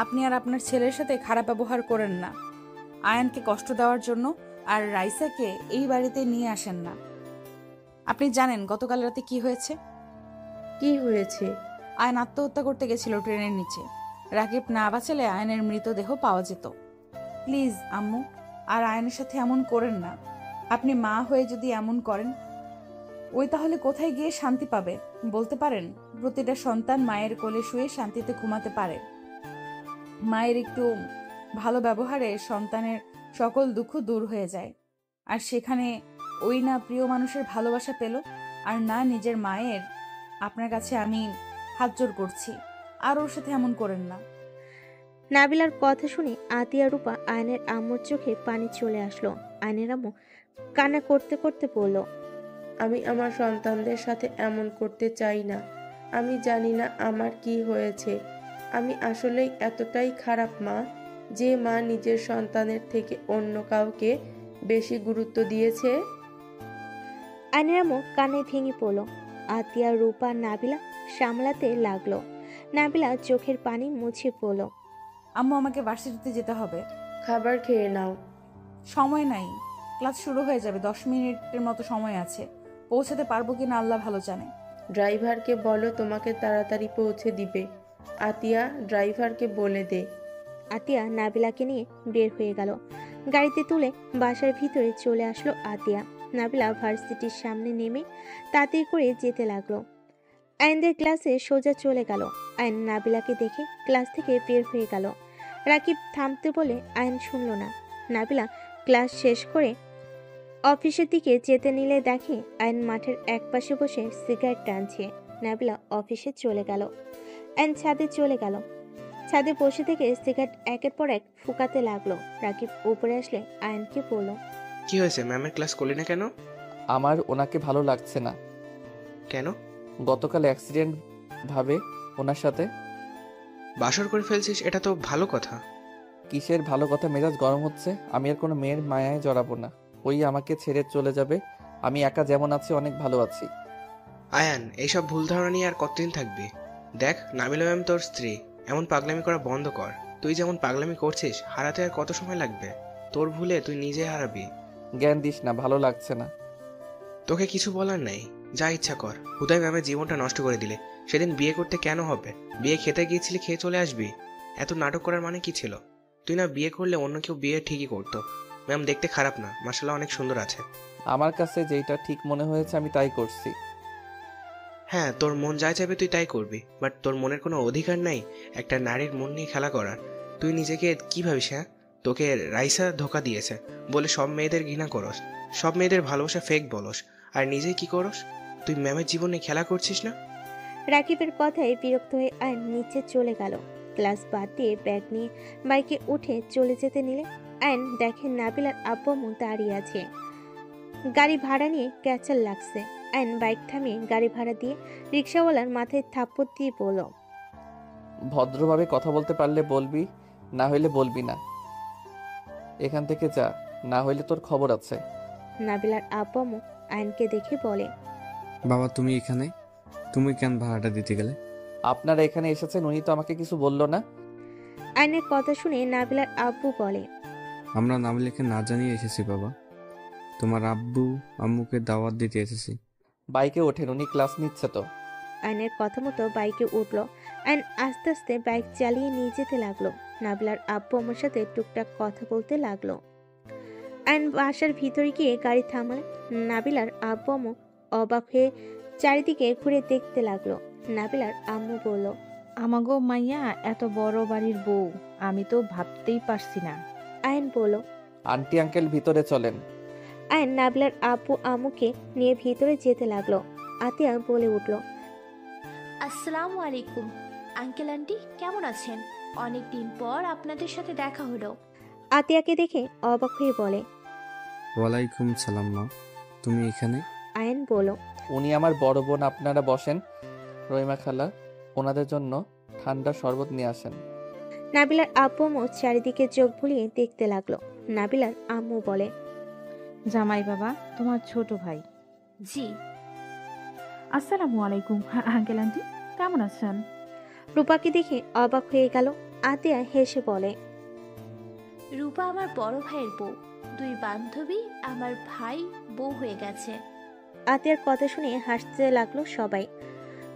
আপনি আর আপনার ছেলের সাথে খারাপ ব্যবহার করেন না। আয়ানকে কষ্ট দেওয়ার জন্য আর রাইসাকে এই বাড়িতে নিয়ে আসেন না। আপনি জানেন গতকাল রাতে কি হয়েছে? কি হয়েছে? আয়ন আত্মহত্যা করতে গেছিল ট্রেনের নিচে। রাকিব না বাঁচালে আয়নের মৃতদেহ পাওয়া যেত। প্লিজ আম্মু, আর আয়নের সাথে এমন করেন না। আপনি মা হয়ে যদি এমন করেন, ওই তাহলে কোথায় গিয়ে শান্তি পাবে বলতে পারেন? প্রতিটা সন্তান মায়ের কোলে শুয়ে শান্তিতে ঘুমাতে পারে। মায়ের একটু ভালো ব্যবহারে সন্তানের সকল দুঃখ দূর হয়ে যায়। আর সেখানে ওই না প্রিয় মানুষের ভালোবাসা পেল, আর না নিজের মায়ের। আপনার কাছে আমি হাত জোড় করছি, আর ওর সাথে এমন করেন না। নাবিলার কথা শুনে আতিয়া রূপা আয়নের আম্মুর চোখে পানি চলে আসলো। আয়নের আম্মু কান্না করতে করতে বলল, আমি আমার সন্তানদের সাথে এমন করতে চাই না। আমি জানি না আমার কি হয়েছে। আমি আসলেই এতটাই খারাপ মা, যে মা নিজের সন্তানের থেকে অন্য কাউকে বেশি গুরুত্ব দিয়েছে। আয়নের আম্মু কানে ভেঙে পড়ল। আতিয়া রূপা নাবিলা সামলাতে লাগলো। নাবিলা চোখের পানি মুছে পড়ল। আম্মু, আমাকে ভার্সিটিতে যেতে হবে। খাবার খেয়ে নাও। সময় নাই, ক্লাস শুরু হয়ে যাবে। 10 মিনিটের মতো সময় আছে। পৌঁছাতে পারবো কিনা আল্লাহ ভালো জানে। ড্রাইভারকে বলো তোমাকে তাড়াতাড়ি পৌঁছে দিবে। আতিয়া, ড্রাইভারকে বলে দে। আতিয়া নাবিলাকে নিয়ে বের হয়ে গেল। গাড়িতে তুলে বাসার ভিতরে চলে আসলো আতিয়া। নাবিলা ভার্সিটির সামনে নেমে তাড়াতাড়ি করে যেতে লাগলো। আইনদের ক্লাসে সোজা চলে গেল। আইন নাবিলাকে দেখে ক্লাস থেকে বের হয়ে গেল। রাকিব থামতে বলে আইন শুনল না। নাবিলা ক্লাস শেষ করে অফিসের দিকে যেতে নিলে দেখে আইন মাঠের একপাশে বসে সিগারেট টানছে। নাবিলা অফিসে চলে গেল। আইন ছাদে চলে গেল। ছাদে বসে থেকে সিগারেট একের পর এক ফুকাতে লাগলো। রাকিব উপরে আসলে আয়নকে বলল, কি হয়েছে, ম্যামের ক্লাস করলি না কেন? আমার ওনাকে ভালো লাগছে না। কেন? গতকাল অ্যাক্সিডেন্ট ভাবে ওনার সাথে বাসর করে ফেলছিস, এটা তো ভালো কথা। কিসের ভালো কথা? মেজাজ গরম হচ্ছে। আমি আর কোনো মেয়ের মায়ায় জড়াবো না। ওই আমাকে ছেড়ে চলে যাবে। আমি একা যেমন আছি অনেক ভালো আছি। আয়ান, এইসব ভুল ধারণা নিয়ে আর কতদিন থাকবি? দেখ, নাবিলা ম্যাম তোর স্ত্রী। এমন পাগলামি করা বন্ধ কর। তুই যেমন পাগলামি করছিস, হারাতে আর কত সময় লাগবে? তোর ভুলে তুই নিজে হারাবি। জ্ঞান দিস না, ভালো লাগছে না। তোকে কিছু বলার নেই, যা ইচ্ছা কর। হুদাই ম্যামের জীবনটা নষ্ট করে দিলে। সেদিন বিয়ে করতে কেন হবে? বিয়ে খেতে গিয়েছিলি, খেয়ে চলে আসবি। এত নাটক করার মানে কি ছিল? তুই না বিয়ে করলে অন্য কেউ বিয়ে ঠিকই করতো। ম্যাম দেখতে খারাপ না, মাশাআল্লাহ অনেক সুন্দর আছে। আমার কাছে যেটা ঠিক মনে হয়েছে আমি তাই করছি। হ্যাঁ, তোর মন যা চাইবে তুই তাই করবি, বাট তোর মনের কোনো অধিকার নাই একটা নারীর মন নিয়ে খেলা করার। তুই নিজেকে কি ভাবিস? হ্যাঁ, তোকে রাইসা ধোকা দিয়েছে বলে সব মেয়েদের ঘৃণা করস, সব মেয়েদের ভালোবাসা ফেক বলস, আর নিজে কি করস? তুই ম্যামের জীবনে খেলা করছিস না? রাকিবের কথায় বিরক্ত হয়ে আইন নিচে চলে গেল। ক্লাস বাদ দিয়ে ব্যাগ নিয়ে বাইকে উঠে চলে যেতে নিলে আইন দেখে নাবিলার আব্বু আম্মু দাঁড়িয়ে আছে। গাড়ি ভাড়া নিয়ে ক্যাচাল লাগছে। আইন বাইক থামিয়ে গাড়ি ভাড়া দিয়ে রিক্সাওয়ালার মাথায় থাপ্পড় দিয়ে বলল, ভদ্রভাবে কথা বলতে পারলে বলবি, না হইলে বলবি না। এখান থেকে যা, না হইলে তোর খবর আছে। নাবিলার আব্বু আম্মু আইনকে দেখে বলে, বাবা তুমি এখানে, তুমি কেন ভাড়াটা দিতে গেলে? আপনারা এখানে এসেছেন, উনি তো আমাকে কিছু বললো না। আয়নের কথা শুনে নাবিলার আব্বু বলে, আমরা নাবিলাকে না জানিয়ে এসেছি বাবা। তোমার আব্বু আম্মুকে দাওয়াত দিতে এসেছি। বাইকে ওঠেন, উনি ক্লাস নিচ্ছে তো। আয়নের কথা মতো বাইকে উঠলো। আয়ন আস্তে আস্তে বাইক চালিয়ে নিয়ে যেতে লাগলো। নাবিলার আব্বু আমার সাথে টুকটাক কথা বলতে লাগলো। আয়ন বাসার ভিতরে গিয়ে গাড়ি থামালে। নাবিলার আব্বু আম্মু অবাক হয়ে চারিদিকে ঘুরে দেখতে লাগলো। নাবিলার আম্মু বলল, আমাগো মাইয়া এত বড় বাড়ির বউ, আমি তো ভাবতেই পারছি না। আয়ন বলল, আন্টি আঙ্কেল ভিতরে চলেন। আয়ন নাবিলার আব্বু আম্মুকে নিয়ে ভিতরে যেতে লাগলো। আতিয়া বলে উঠল, আসসালামু আলাইকুম আঙ্কেল আন্টি, কেমন আছেন? অনেক দিন পর আপনাদের সাথে দেখা হলো। আতিয়াকে দেখে অবাক হয়ে বলে, ওয়ালাইকুম সালাম মা, তুমি এখানে? আয়ন বলল, উনি আমার বড় বোন, আপনারা বসেন। রহিমা খালা, ওনাদের জন্য ঠান্ডা শরবত নিয়ে আসেন। নাবিলার আব্বু আম্মু চারিদিকে চোখ বুলিয়ে দেখতে লাগলো। নাবিলার আম্মু বলে, জামাই বাবা তোমার ছোট ভাই। জি। আসসালামু আলাইকুম আঙ্কেল আন্টি, কেমন আছেন? রূপাকে দেখে অবাক হয়ে গেল। আতিয়া হেসে বলে, রূপা আমার বড় ভাইয়ের বউ, দুই বান্ধবী আমার ভাই বউ হয়ে গেছে। আতিয়ার কথা শুনে হাসতে লাগলো সবাই।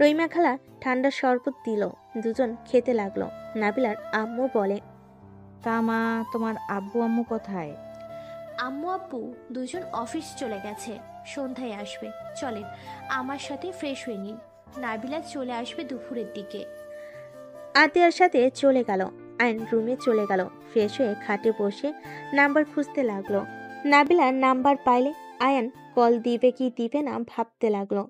রহিমা খালা ঠান্ডা শরবত দিল, দুজন খেতে লাগলো। নাবিলার আম্মু বলে, তা মা, তোমার আব্বু আম্মু কোথায়? আম্মু আব্বু দুজন অফিস চলে গেছে, সন্ধ্যায় আসবে। চলেন আমার সাথে ফ্রেশ হয়ে নিন, নাবিলা চলে আসবে দুপুরের দিকে। আতিয়ার সাথে চলে গেল। আয়ন রুমে চলে গেল। ফ্রেশ হয়ে খাটে বসে নাম্বার খুঁজতে লাগলো। নাবিলার নাম্বার পাইলে আয়ন কল দিবে কি দিবে না ভাবতে লাগলো।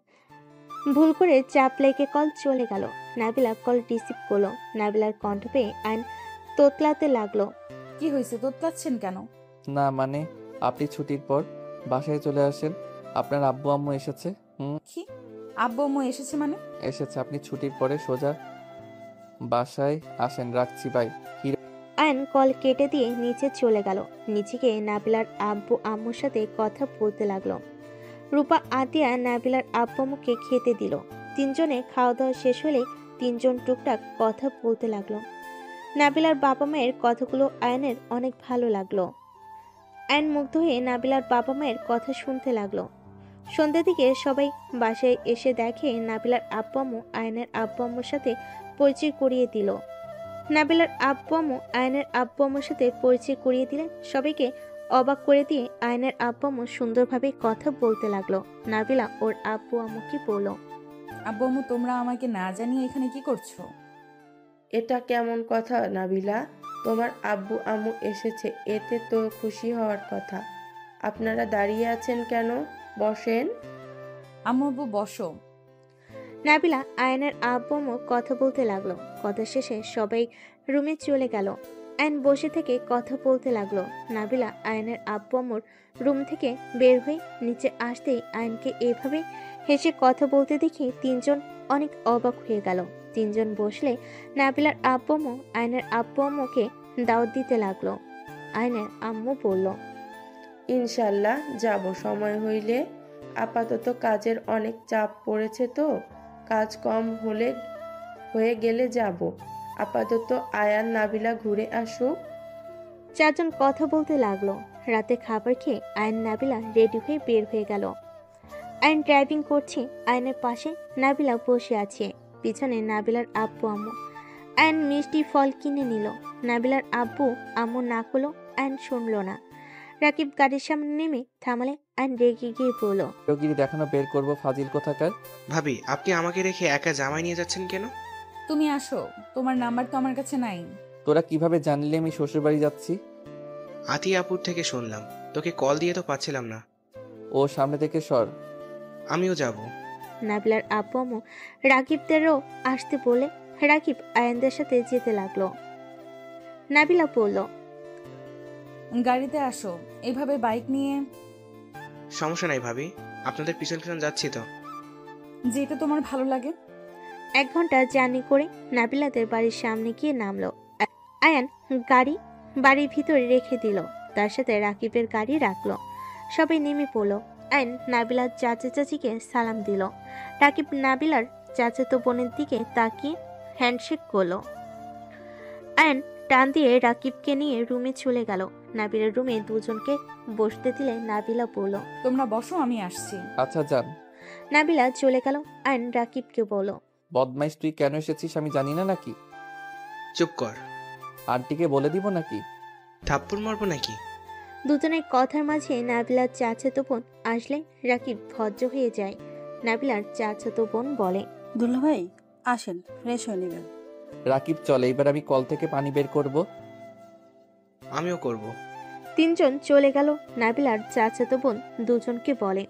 ভুল করে চাপ লেগে কল চলে গেল। নাবিলা কল রিসিভ করলো। নাবিলার কণ্ঠ পেয়ে আয়ন তোতলাতে লাগলো। কি হয়েছে, তোতলাচ্ছেন কেন? না মানে, আপনি ছুটির পর বাসায় চলে আসেন, আপনার আব্বু আম্মু এসেছে। কি আব্বু আম্মু এসেছে মানে? এসেছে, আপনি ছুটির পরে সোজা বাসায় আসেন। রাখছি, বাই। আয়ন কল কেটে দিয়ে নিচে চলে গেল। নিচে গিয়ে নাবিলার আব্বু আম্মুর সাথে কথা বলতে লাগলো। রূপা আতিয়া নাবিলার আব্বু আম্মুকে খেতে দিল। তিনজনে খাওয়া দাওয়া শেষ হলে তিনজন টুকটাক কথা বলতে লাগলো। নাবিলার বাবা মায়ের কথাগুলো আয়নের অনেক ভালো লাগলো। আয়ন মুগ্ধ হয়ে নাবিলার বাবা মায়ের কথা শুনতে লাগলো। সন্ধ্যার দিকে সবাই বাসায় এসে দেখে নাবিলার আব্বু আম্মু আয়নের আব্বু আম্মুর সাথে পরিচয় করিয়ে দিল। নাবিলার আব্বু আম্মু আয়নের আব্বু আম্মুর সাথে পরিচয় করিয়ে দিলে সবাইকে অবাক করে দিয়ে আয়নের আব্বু আম্মু সুন্দরভাবে কথা বলতে লাগলো। নাবিলা ওর আব্বু আম্মুকে বলল, আব্বু আম্মু তোমরা আমাকে না জানিয়ে এখানে কি করছো? এটা কেমন কথা নাবিলা? তোমার আব্বু আম্মু এসেছে, এতে তো খুশি হওয়ার কথা। আপনারা দাঁড়িয়ে আছেন কেন? বসেন। আম্মু আব্বু বসো। নাবিলা আয়নের আব্বু আম্মু কথা বলতে লাগলো। কথা শেষে সবাই রুমে চলে গেল। আয়ন বসে থেকে কথা বলতে লাগলো। নাবিলা আয়নের আব্বু আম্মুর রুম থেকে বের হয়ে নিচে আসতেই আয়নকে এভাবে হেসে কথা বলতে দেখে তিনজন অনেক অবাক হয়ে গেল। তিনজন বসলে নাবিলার আব্বু আম্মু আয়নের আব্বু আম্মুকে দাওয়াত দিতে লাগলো। আয়নের আম্মু বলল, ইনশাল্লাহ যাব সময় হইলে। আপাতত কাজের অনেক চাপ পড়েছে তো, কাজ কম হয়ে গেলে যাব। আপাতত আয়ান নাবিলা ঘুরে আসুক। চারজন কথা বলতে লাগলো। রাতে খাবার খেয়ে আয়ন নাবিলা রেডি হয়ে বের হয়ে গেল। আয়ন ড্রাইভিং করছে, আয়নের পাশে নাবিলা বসে আছে, পিছনে নাবিলার আব্বু আম্মু। আয়ন মিষ্টি ফল কিনে নিল। নাবিলার আব্বু আম্মু না করলো, আয়ন শুনলো না। রাকিব গাড়ির সামনে নেমে থামালে আয়ন রেগে গিয়ে বলল, রোগীর দেখানো বের করব, ফাজিল কোথাকার। ভাবি, আপনি আমাকে রেখে একা জামাই নিয়ে যাচ্ছেন কেন? তুমি আসো, তোমার নাম্বার তো আমার কাছে নাই। তোরা কিভাবে জানলে আমি শ্বশুরবাড়ি যাচ্ছি? আতি আপুর থেকে শুনলাম, তোকে কল দিয়ে তো পাচ্ছিলাম না। ও সামনে থেকে সর। আমিও যাব। নাবিলার আব্বু আম্মু রাকিবদেরও আসতে বলে রাকিব আয়নদের সাথে যেতে লাগলো। নাবিলা বলল, গাড়িতে আসো, এভাবে বাইক নিয়ে। সমস্যা নাই ভাবি, আপনাদের পিছন পিছন যাচ্ছি তো। যেটা তোমার ভালো লাগে। 1 ঘন্টা জার্নি করে নাবিলাদের বাড়ির সামনে গিয়ে নামলো। আয়ান গাড়ি বাড়ির ভিতরে রেখে দিল, তার সাথে রাকিবের গাড়ি রাখলো। সবাই নেমে পড়লো। আয়ন নাবিলার চাচা চাচিকে সালাম দিল। রাকিব নাবিলার চাচাতো বোনের দিকে তাকিয়ে হ্যান্ডশেক করলো। আয়ন টান দিয়ে রাকিবকে নিয়ে রুমে চলে গেল। নাবিলার রুমে দুজনকে বসতে দিলে নাবিলা বলল, তোমরা বসো, আমি আসছি। আচ্ছা যান। নাবিলা চলে গেল। আয়ন রাকিবকে বলল, বদমাইশ, তুই কেন এসেছিস আমি জানি না নাকি? চুপ কর। আন্টিকে বলে দিব নাকি? থাপ্পড় মারবো নাকি? দুজনের কথার মাঝে নাবিলার চাচাতো বোন আসলে রাকিব ভদ্র হয়ে যায়। নাবিলার চাচাতো বোন বলে, দুলাভাই আসেন, ফ্রেশ হয়ে নেবেন। রাকিব চলে, এবার আমি কল থেকে পানি বের করব। আমিও করব। তিনজন চলে গেল। নাবিলার চাচাতো বোন দুজনকে বলে,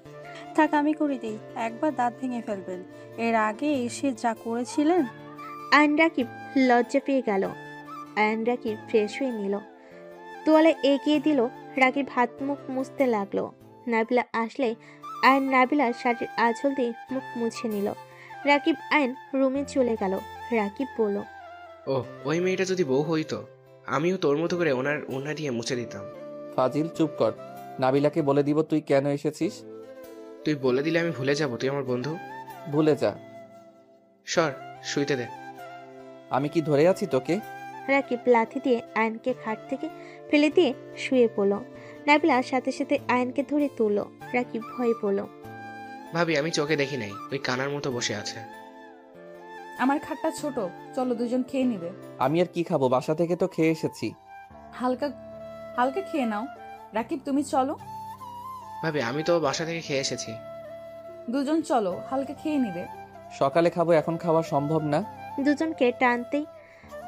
থাক আমি করে দিই, একবার দাঁত ভেঙে ফেলবেন। এর আগে এসে যা করেছিলেন। আয়ন রাকিব লজ্জা পেয়ে গেল। আয়ন রাকিব ফ্রেশ হয়ে নিল, তোয়ালে এগিয়ে দিল। রাকিব হাত মুখ মুছতে লাগলো। নাবিলা আসলে আয়ন নাবিলার শাড়ির আঁচল দিয়ে মুখ মুছে নিল। রাকিব আয়ন রুমে চলে গেল। রাকিব বলল, ও ওই মেয়েটা যদি বউ হইতো, আমিও তোর মতো করে ওনার ওনা দিয়ে মুছে দিতাম। ফাজিল, চুপ কর। নাবিলাকে বলে দিব তুই কেন এসেছিস। তুই বলে দিলে আমি ভুলে যাব তুই আমার বন্ধু। ভুলে যা। সর, শুইতে দে। আমি কি ধরে আছি তোকে? রাকিব লাথি দিয়ে আয়নকে খাট থেকে ফেলে দিয়ে শুয়ে পড়ল। নাবিলা সাথে সাথে আয়নকে ধরে তুলল। রাকিব ভয়ে পড়ল। ভাবি, আমি চোখে দেখি নাই, ওই কানার মতো বসে আছে। আমার খাটটা ছোট, চলো দুজন খেয়ে নিবে। আমি আর কি খাবো, বাসা থেকে তো খেয়ে এসেছি। হালকা হালকা খেয়ে নাও। রাকিব তুমি চলো। ভাবি, আমি তো বাসা থেকে খেয়ে এসেছি। দুজন চলো, হালকা খেয়ে নিবে। সকালে খাবো, এখন খাওয়া সম্ভব না।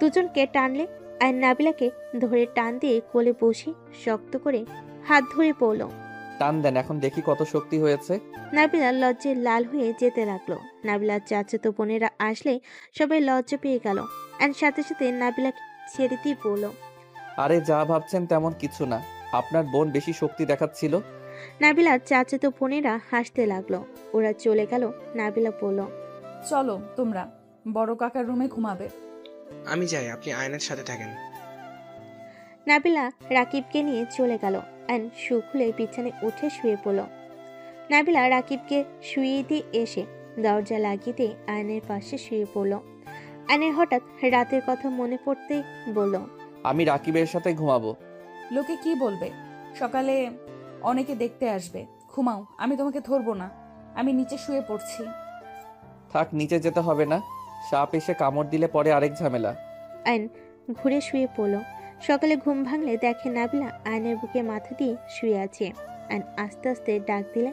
দুজনকে টানলে আয়ন নাবিলাকে ধরে টান দিয়ে কোলে বসে শক্ত করে হাত ধরে পড়ল। টান দেন, এখন দেখি কত শক্তি হয়েছে। নাবিলা লজ্জে লাল হয়ে যেতে লাগলো। নাবিলার চাচাতো বোনেরা আসলে সবাই লজ্জা পেয়ে গেল। আর সাথে সাথে নাবিলাকে ছেড়ে দিয়ে বলল, আরে যা ভাবছেন তেমন কিছু না, আপনার বোন বেশি শক্তি দেখাচ্ছিল। নাবিলার চাচাতো বোনেরা হাসতে লাগলো। ওরা চলে গেল। নাবিলা বলল, চলো তোমরা, বড় কাকার রুমে ঘুমাবে। আমি যাই, আপনি আয়নের সাথে থাকেন। নাবিলা রাকিবকে নিয়ে চলে গেল। আয়ন শু খুলে বিছানায় উঠে শুয়ে পড়ল। নাবিলা রাকিবকে শুয়ে দিয়ে এসে দরজা লাগিয়ে দিয়ে আয়নের পাশে শুয়ে পড়ল। আয়নের হঠাৎ রাতের কথা মনে পড়তে বলল, আমি রাকিবের সাথে ঘুমাবো। লোকে কি বলবে? সকালে অনেকে দেখতে আসবে। ঘুমাও, আমি তোমাকে ধরবো না। আমি নিচে শুয়ে পড়ছি। থাক, নিচে যেতে হবে না, সাপ এসে কামড় দিলে পরে আরেক ঝামেলা। আয়ন ঘুরে শুয়ে পড়ল। সকালে ঘুম ভাঙলে দেখে নাবিলা আয়নের বুকে মাথা দিয়ে শুয়ে আছে। আয়ন আস্তে আস্তে ডাক দিলে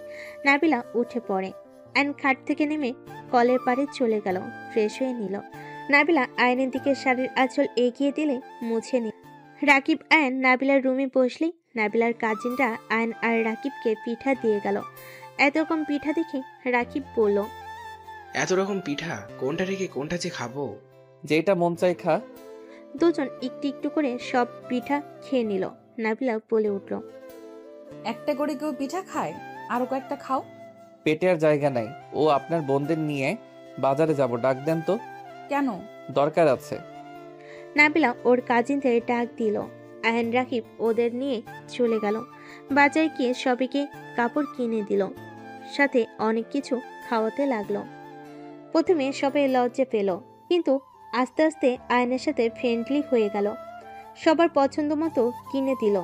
নাবিলা উঠে পড়ে। আয়ন খাট থেকে নেমে কলের পাড়ে চলে গেল, ফ্রেশ হয়ে নিল। নাবিলা আয়নের দিকে শাড়ির আঁচল এগিয়ে দিলে মুছে নিল। রাকিব আয়ন নাবিলার রুমে বসলে নাবিলার কাজিনরা আয়ন আর রাকিবকে পিঠা দিয়ে গেল। এত রকম পিঠা দেখে রাকিব বলল, এত রকম পিঠা, কোনটা রেখে কোনটা যে খাবো? যেটা মন চাই খা। দুজন একটু একটু করে সব পিঠা খেয়ে নিল। নাবিলা বলে উঠল, একটা করে কেউ পিঠা খায়, আরো কয়েকটা খাও। পেটে আর জায়গা নাই। ও আপনার বোনদের নিয়ে বাজারে যাব, ডাক দেন তো। কেন? দরকার আছে। নাবিলা ওর কাজিনদের ডাক দিল। আয়ন রাকিব ওদের নিয়ে চলে গেল। বাজারে গিয়ে সবাইকে কাপড় কিনে দিল, সাথে অনেক কিছু খাওয়াতে লাগলো। প্রথমে সবাই লজ্জা পেল, কিন্তু আস্তে আস্তে আয়নের সাথে ফ্রেন্ডলি হয়ে গেল। সবার পছন্দ মতো কিনে দিল,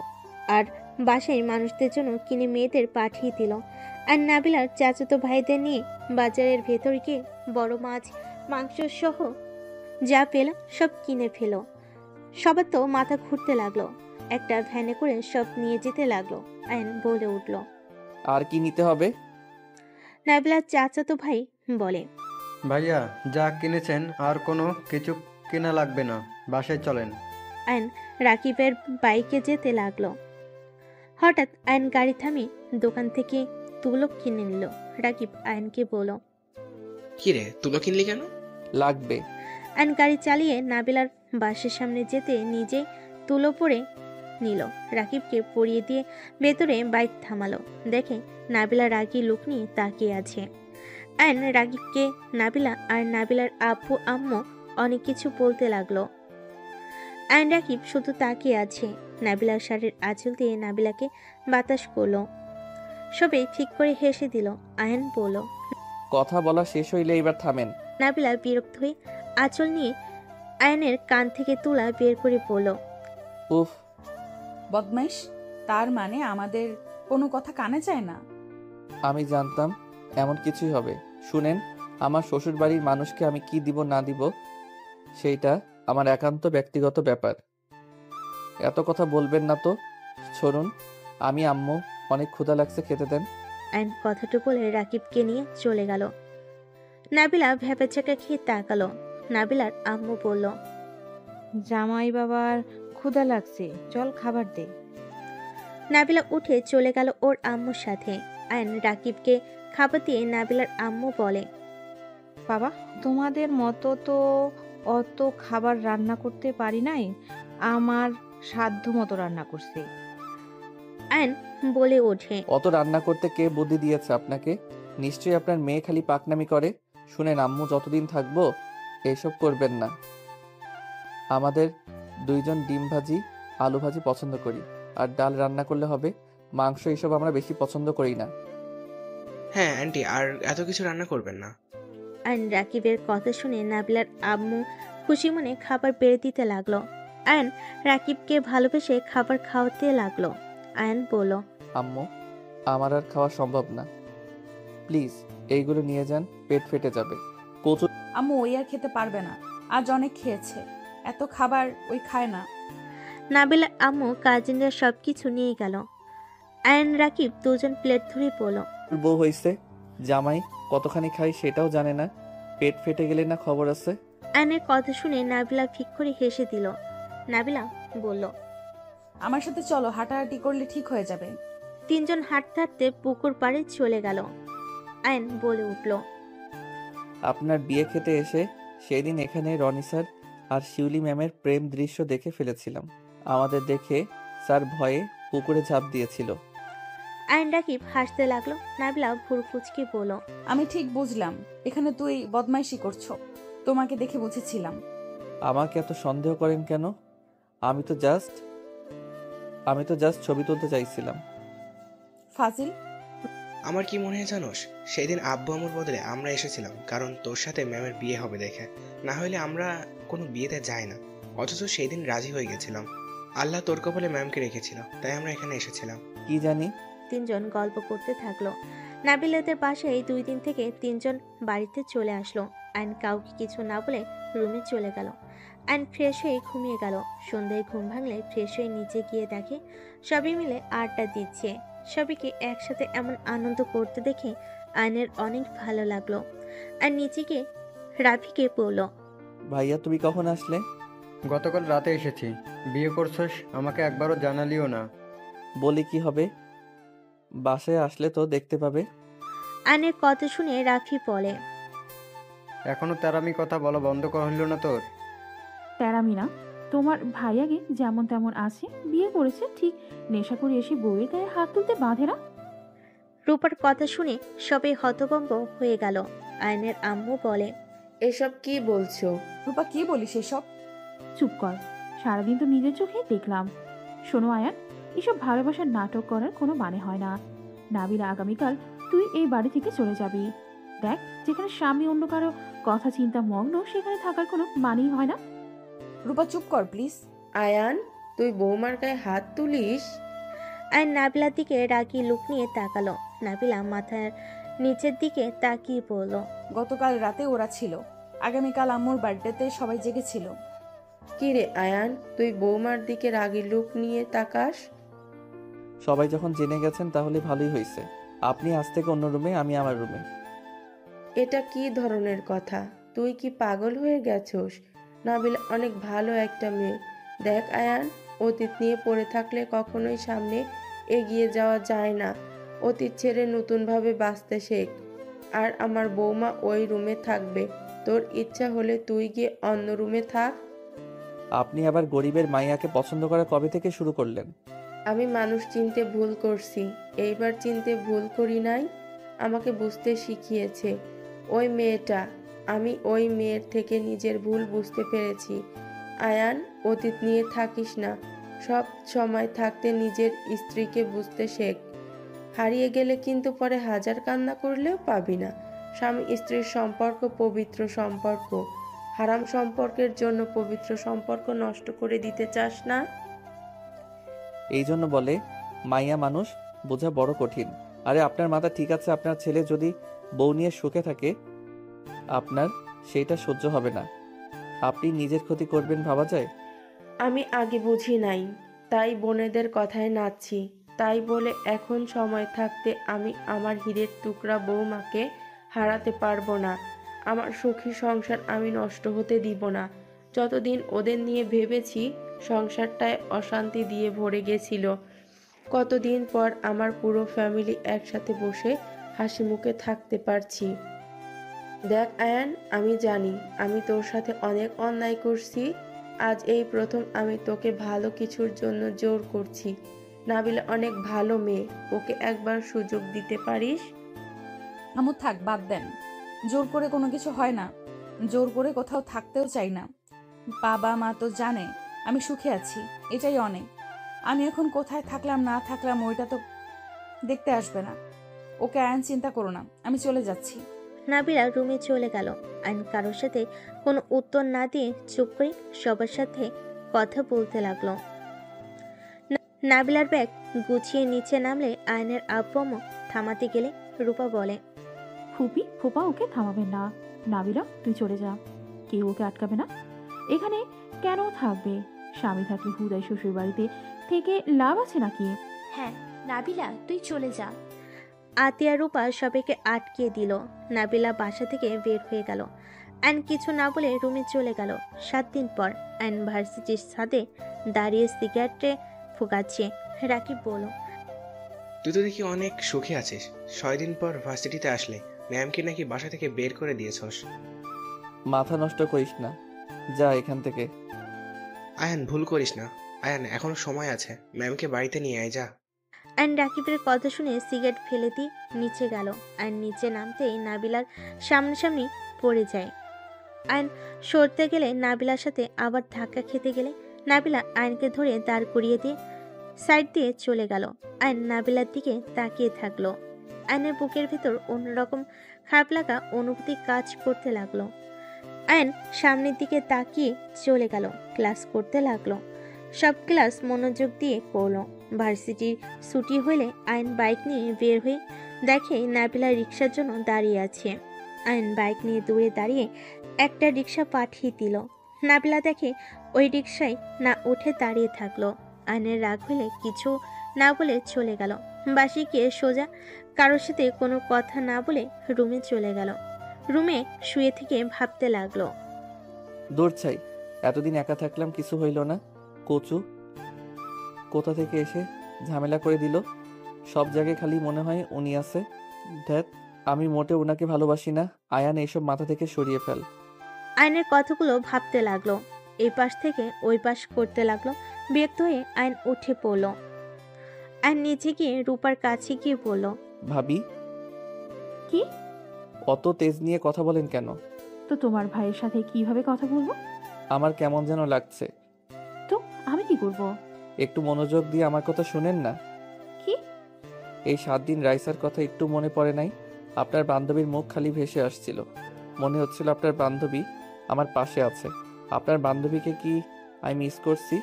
আর বাসায় মানুষদের জন্য কিনে মেয়েদের পাঠিয়ে দিল। আর নাবিলার চাচাতো ভাইদের নিয়ে বাজারের ভেতর গিয়ে বড় মাছ, মাংস সহ যা পেল সব কিনে ফেল। সবার তো মাথা ঘুরতে লাগলো। একটা ভ্যানে করে সব নিয়ে যেতে লাগলো। আয়ন বলে উঠল, আর কি নিতে হবে? নাবিলার চাচাতো ভাই বলে, ভাইয়া যা কিনেছেন আর কোনো কিছু কেনা লাগবে না, বাসায় চলেন। আয়ন রাকিবের বাইকে যেতে লাগলো। হঠাৎ আয়ন গাড়ি থামিয়ে দোকান থেকে তুলো কিনে নিল। রাকিব আয়নকে বলল, কি রে, তুলো কিনলি কেন? লাগবে। আয়ন গাড়ি চালিয়ে নাবিলার বাসের সামনে যেতে নিজে তুলো পরে নিল। রাকিবকে পরিয়ে দিয়ে ভেতরে বাইক থামালো। দেখে নাবিলা রাগী লুক নিয়ে তাকিয়ে আছে। আয়ন রাকিবকে নাবিলা আর নাবিলার আব্বু আম্মু অনেক কিছু বলতে লাগলো। আয়ন রাকিব শুধু তাকিয়ে আছে। নাবিলার শাড়ির আঁচল দিয়ে নাবিলাকে বাতাস করলো। সবাই ঠিক করে হেসে দিল। আয়ন বলল, কথা বলা শেষ হইলে এবার থামেন। নাবিলা বিরক্ত হয়ে আঁচল নিয়ে আয়নের কান থেকে তুলা বের করে বলল, উফ, বদমাইশ। তার মানে আমাদের কোনো কথা কানে যায় না? আমি জানতাম এমন কিছুই হবে। শুনেন, আমার শ্বশুর বাড়ির মানুষকে আমি কি দিব না দিব সেইটা আমার একান্ত ব্যক্তিগত ব্যাপার। এত কথা বলবেন না তো। শুনুন, আমি আম্মু, অনেক ক্ষুধা লাগছে, খেতে দেন। আয়ন কথাটা বলে রাকিবকে নিয়ে চলে গেল। নাবিলা ভ্যাপেচাকা খেয়ে তাকালো। নাবিলার আম্মু বলল, জামাই বাবার ক্ষুধা লাগছে, চল খাবার দে। নাবিলা উঠে চলে গেল ওর আম্মুর সাথে। আয়ন রাকিবকে খাবার দিয়ে নাবিলার আম্মু বলে, বাবা, তোমাদের মতো তো অত খাবার রান্না করতে পারি নাই, আমার সাধ্য মতো রান্না করছি। আয়ন বলে ওঠে, অত রান্না করতে কে বুদ্ধি দিয়েছে আপনাকে? নিশ্চয়ই আপনার মেয়ে খালি পাকনামি করে। শুনেন আম্মু, যতদিন থাকবো এসব করবেন না। আমাদের দুইজন ডিম ভাজি, আলু ভাজি পছন্দ করি, আর ডাল রান্না করলে হবে। মাংস এসব আমরা বেশি পছন্দ করি না। হ্যাঁ আন্টি, আর এত কিছু রান্না করবেন না। আয়ন রাকিবের কথা শুনে নাবিলার আম্মু খুশি মনে খাবার বেড়ে দিতে লাগলো। আয়ন রাকিবকে ভালোবেসে খাবার খাওয়াতে লাগলো। আয়ন বলল, আম্মু, আমার আর খাওয়া সম্ভব না, প্লিজ এইগুলো নিয়ে যান, পেট ফেটে যাবে। কচু। আম্মু ওই আর খেতে পারবে না, আজ অনেক খেয়েছে, এত খাবার ওই খায় না। নাবিলার আম্মু কাজিনরা সবকিছু নিয়ে গেল। আয়ন রাকিব দুজন প্লেট ধরে বলল, বউ হইছে, জামাই কতখানি খাই সেটাও জানে না, পেট ফেটে গেলে না খবর আছে। আয়নের কথা শুনে নাবিলা ফিক করে হেসে দিল। নাবিলা বলল, আমার সাথে চলো, হাঁটাহাঁটি করলে ঠিক হয়ে যাবে। তিনজন হাঁটতে হাঁটতে পুকুর পাড়ে চলে গেল। আয়ন বলে উঠল, আপনার বিয়ে খেতে এসে সেদিন এখানে রনি স্যার আর শিউলি ম্যামের প্রেম দৃশ্য দেখে ফেলেছিলাম। আমাদের দেখে স্যার ভয়ে পুকুরে ঝাঁপ দিয়েছিল। আয়ন রাকিব হাসতে লাগলো। নাবিলা ভুরু কুচকে বলল, আমি ঠিক বুঝলাম, এখানে তুই বদমাইশি করছো, তোমাকে দেখে বুঝেছিলাম। আমাকে এত সন্দেহ করেন কেন? আমি তো জাস্ট ছবি তুলতে চাইছিলাম। ফাজিল। আমার কি মনে হয় জানোস, সেদিন আব্বু আম্মুর বদলে আমরা এসেছিলাম, কারণ তোর সাথে ম্যামের বিয়ে হবে দেখে। না হলে আমরা কোনো বিয়েতে যাই না, অথচ সেই দিন রাজি হয়ে গেছিলাম। আল্লাহ তোর কপালে ম্যামকে রেখেছিল, তাই আমরা এখানে এসেছিলাম। কি জানি। তিনজন গল্প করতে থাকলো। নাবিলাদের বাসায় 2 দিন থেকে তিনজন বাড়িতে চলে আসলো। আইন কাউকে কিছু না বলে রুমে চলে গেল। আইন ফ্রেশ হয়ে ঘুমিয়ে গেল। সন্ধ্যায় ঘুম ভাঙলে ফ্রেশ হয়ে নিচে গিয়ে দেখে সবাই মিলে আড্ডা দিচ্ছে। সবাইকে একসাথে এমন আনন্দ করতে দেখে আইনের অনেক ভালো লাগলো। আর নিচে গিয়ে রাফিকে বলল, ভাইয়া তুমি কখন আসলে? গতকাল রাতে এসেছি। বিয়ে করছস, আমাকে একবারও জানালিও না। বলি কি হবে, বাসায় আসলে তো দেখতে পাবে। আইনের কথা শুনে রাফি বলে, এখনো তেরামি কথা বলা বন্ধ করল না তোর? তেরামি না, তোমার ভাইয়াকে যেমন তেমন আছে, বিয়ে করেছে ঠিক, নেশা করে এসে বউয়ের গায়ে হাত তুলতে বাঁধে না। রূপার কথা শুনে সবাই হতভম্ব হয়ে গেল। আয়নের আম্মু বলে, এসব কি বলছো? রূপা, কি বলিস এসব? চুপ কর, সারাদিন তো নিজের চোখে দেখলাম। শোনো আয়ান, এসব ভালোবাসার নাটক করার কোনো মানে হয় না। নাবিলা, আগামীকাল তুই এই বাড়ি থেকে চলে যাবি। দেখ, যেখানে স্বামী অন্য কারো কথা চিন্তা মগ্ন, সেখানে থাকার কোনো মানেই হয় না। রূপা চুপ কর প্লিজ। আয়ান, তুই বৌমার গায়ে হাত তুলিস? আয়ন নাবিলার দিকে রাগী লুক নিয়ে তাকালো। নাবিলা মাথার নিচের দিকে তাকিয়ে বলল, গতকাল রাতে ওরা ছিল, আগামীকাল আম্মুর বার্থডেতে সবাই জেগেছিল। কি রে আয়ান, তুই বৌমার দিকে রাগী লুক নিয়ে তাকাস? সবাই যখন জেনে গেছেন তাহলে ভালোই হয়েছে। আপনি আজ থেকে অন্য রুমে, আমি আমার রুমে। এটা কি ধরনের কথা? তুই কি পাগল হয়ে গেছস? নাবিলা অনেক ভালো একটা মেয়ে। দেখ আয়ান, অতীত নিয়ে পড়ে থাকলে কখনোই সামনে এগিয়ে যাওয়া যায় না। অতীত ছেড়ে নতুনভাবে বাঁচতে শেখ। আর আমার বৌমা ওই রুমে থাকবে। তোর ইচ্ছা হলে তুই গিয়ে অন্য রুমে থাক। আপনি আবার গরিবের মাইয়াকে পছন্দ করা কবে থেকে শুরু করলেন? আমি মানুষ চিনতে ভুল করছি, এইবার চিনতে ভুল করি নাই। আমাকে বুঝতে শিখিয়েছে ওই মেয়েটা। আমি ওই মেয়ের থেকে নিজের ভুল বুঝতে পেরেছি। আয়ান, অতীত নিয়ে থাকিস না। সব সময় থাকতে নিজের স্ত্রীকে বুঝতে শেখ। হারিয়ে গেলে কিন্তু পরে হাজার কান্না করলেও পাবি না। স্বামী স্ত্রীর সম্পর্ক পবিত্র সম্পর্ক। হারাম সম্পর্কের জন্য পবিত্র সম্পর্ক নষ্ট করে দিতে চাস না? এই জন্য বলে মাইয়া মানুষ বোঝা বড় কঠিন। আরে আপনার মাথা ঠিক আছে, আপনার ছেলে যদি বউ নিয়ে সুখে থাকে আপনার সেইটা সহ্য হবে না। আপনি নিজের ক্ষতি করবেন ভাবা যায়? আমি আগে বুঝি নাই, তাই বোনেদের কথায় নাচছি। তাই বলে এখন সময় থাকতে আমি আমার হীরের টুকরা বৌমাকে হারাতে পারবো না। আমার সুখী সংসার আমি নষ্ট হতে দিব না। যতদিন ওদের নিয়ে ভেবেছি সংসারটায় অশান্তি দিয়ে ভরে গেছিল। কতদিন পর আমার পুরো ফ্যামিলি একসাথে বসে হাসি মুখে থাকতে পারছি। দেখ আয়ান, আমি জানি আমি তোর সাথে অনেক অন্যায় করছি। আজ এই প্রথম আমি তোকে ভালো কিছুর জন্য জোর করছি। নাবিলা অনেক ভালো মেয়ে, ওকে একবার সুযোগ দিতে পারিস? আম্মু থাক, বাদ দেন। জোর করে কোনো কিছু হয় না। জোর করে কোথাও থাকতেও চাই না। বাবা মা তো জানে আমি সুখে আছি, এটাই অনেক। আমি এখন কোথায় থাকলাম না থাকলাম ওইটা তো দেখতে আসবে না। ওকে আয়ন, চিন্তা করো না, আমি চলে যাচ্ছি। নাবিলা রুমে চলে গেল। আয়ন কারোর সাথে কোনো উত্তর না দিয়ে চুপ করে সবার সাথে কথা বলতে লাগলো। নাবিলার ব্যাগ গুছিয়ে নিচে নামলে আয়নের আব্বু আম্মু থামাতে গেলে রূপা বলে, ফুপি ফুপা ওকে থামাবেন না। নাবিলা তুই চলে যা, কেউ ওকে আটকাবে না। এখানে কেন থাকবে? স্বামী থাকলে হুদাই শ্বশুর বাড়িতে থেকে লাভ আছে নাকি? হ্যাঁ নাবিলা তুই চলে যা। আতিয়া রূপা সবাইকে আটকিয়ে দিল। নাবিলা বাসা থেকে বের হয়ে গেল। আইন কিছু না বলে রুমে চলে গেল। 7 দিন পর আইন ভার্সিটির ছাদে দাঁড়িয়ে সিগারেটে ফুকাচ্ছে। রাকিব বলল, তুই তো দেখি অনেক সুখে আছিস। 6 দিন পর ভার্সিটিতে আসলে ম্যামকে নাকি বাসা থেকে বের করে দিয়েছস। মাথা নষ্ট করিস না, যা এখান থেকে। আয়ান ভুল করিস না। আয়ান এখনো সময় আছে, ম্যামকে বাড়িতে নিয়ে আয় যা। আইন রাকিবের কথা শুনে সিগারেট ফেলে দিয়ে নিচে গেল। আইন নিচে নামতেই নাবিলার সামনাসামনি পড়ে যায়। আইন সরতে গেলে নাবিলার সাথে আবার ধাক্কা খেতে গেলে নাবিলা আইনকে ধরে দাঁড় করিয়ে দিয়ে সাইড দিয়ে চলে গেল। আইন নাবিলার দিকে তাকিয়ে থাকলো। আইনের বুকের ভেতর অন্যরকম খারাপ লাগা অনুভূতি কাজ করতে লাগলো। আইন সামনের দিকে তাকিয়ে চলে গেল। ক্লাস করতে লাগলো। সব ক্লাস মনোযোগ দিয়ে করলো। ভার্সিটির ছুটি হলে আইন বাইক নিয়ে বের হয়ে দেখে নাবিলা রিক্সার জন্য দাঁড়িয়ে আছে। আইন বাইক নিয়ে দূরে দাঁড়িয়ে একটা রিক্সা পাঠিয়ে দিল। নাবিলা দেখে ওই রিক্সায় না উঠে দাঁড়িয়ে থাকলো। আইনের রাগ হলে কিছু না বলে চলে গেল। বাসে গিয়ে সোজা কারোর সাথে কোনো কথা না বলে রুমে চলে গেল। রুমে শুয়ে থেকে ভাবতে লাগলো, দূর চাই, এতদিন একা থাকলাম কিছু হইল না। কচু কোথা থেকে এসে ঝামেলা করে দিল। সব জায়গায় খালি মনে হয় উনি আছে। ধ্যাত, আমি মোটে ওনাকে ভালোবাসি না। আয়ান এসব মাথা থেকে সরিয়ে ফেল। আইনের কথাগুলো ভাবতে লাগলো। এই পাশ থেকে ওই পাশ করতে লাগলো। বিরক্ত হয়ে আইন উঠে পড়ল। আইন নিচে গিয়ে রূপার কাছে গিয়ে বলল, ভাবি। কি? অত তেজ নিয়ে কথা বলেন কেন? তো তোমার ভাইয়ের সাথে কিভাবে কথা বলবো? আমার কেমন যেন লাগছে। তো আমি কি করব? একটু মনোযোগ দিয়ে আমার কথা শুনেন না। কি? এই 7 দিন রাইসার কথা একটু মনে পড়ে নাই? আপনার বান্ধবীর মুখ খালি ভেসে আসছিল। মনে হচ্ছিল আপনার বান্ধবী আমার পাশে আছে। আপনার বান্ধবীকে কি আমি মিস করছি?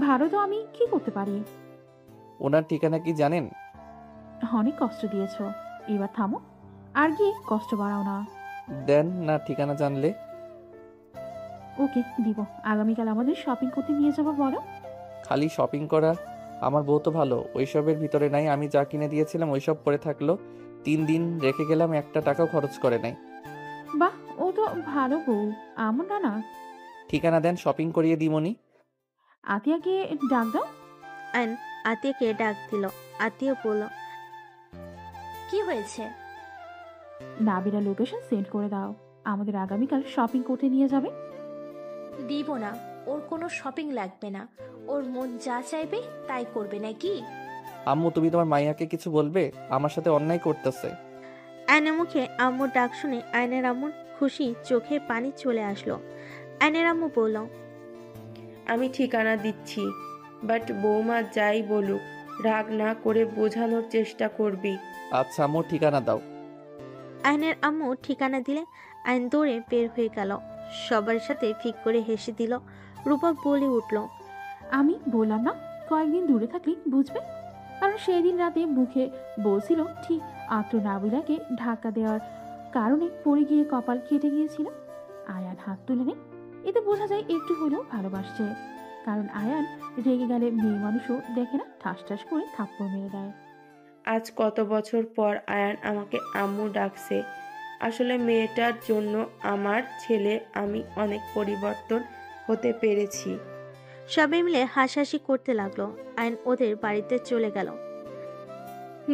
ভালো তো আমি কি করতে পারি? ওনার ঠিকানা কি জানেন? অনেক কষ্ট দিয়েছো, এবার থামো আর গিয়ে কষ্ট বাড়াও না। দেন না ঠিকানা জানলে? ওকে দিব। আগামীকাল আমাদের শপিং করতে নিয়ে যাবো বলো। খালি শপিং করা? আমার বউ তো ভালো, ওইসবের ভিতরে নাই। আমি যা কিনে দিয়েছিলাম ওইসব পরে থাকলো। 3 দিন রেখে গেলাম, একটা টাকাও খরচ করে নাই। বাহ, ও তো ভালো বউ। আমার না। ঠিকানা দেন, শপিং করিয়ে দিমনি। আতিয়াকে ডাক দাও। আইন আতিয়াকে ডাক দিল। আতিয়া বলল, কি হয়েছে? নাবিলা লোকেশন সেন্ড করে দাও, আমাদের আগামীকাল শপিং করতে নিয়ে যাবে। দিব না, ওর কোনো শপিং লাগবে না। ওর মন যা চাইবে তাই করবে নাকি? আম্মু, তুমি তোমার মাইয়াকে কিছু বলবে? আমার সাথে অন্যায় করতেছে। আয়নের মুখে আম্মুর ডাক শুনে আয়নের আম্মুর খুশি চোখে পানি চলে আসলো। আয়নের আম্মু বলল, আমি ঠিকানা দিচ্ছি, বাট বৌমা যাই বলুক রাগ না করে বোঝানোর চেষ্টা করবি। আচ্ছা আম্মু, ঠিকানা দাও। আয়নের আম্মু ঠিকানা দিলে আইন দৌড়ে বের হয়ে গেল। সবার সাথে ফিক করে হেসে দিল। রূপা বলে উঠল, আমি বললাম না কয়েকদিন দূরে থাকলে বুঝবে। কারণ সেই দিন রাতে মুখে বলছিল ঠিক আত্র নাবিলাকে ধাক্কা দেওয়ার কারণে পড়ে গিয়ে কপাল কেটে গিয়েছিল। আয়ান হাত তুলে নেয়, এতে বোঝা যায় একটু হলেও ভালোবাসছে। কারণ আয়ান রেগে গেলে মেয়ে মানুষও দেখে না, ঠাস ঠাস করে থাপ্পড় মেরে দেয়। আজ কত বছর পর আয়ান আমাকে আম্মু ডাকছে। আসলে মেয়েটার জন্য আমার ছেলে আমি অনেক পরিবর্তন হতে পেরেছি। সবাই মিলে হাসাহাসি করতে লাগলো। আয়ন ওদের বাড়িতে চলে গেল।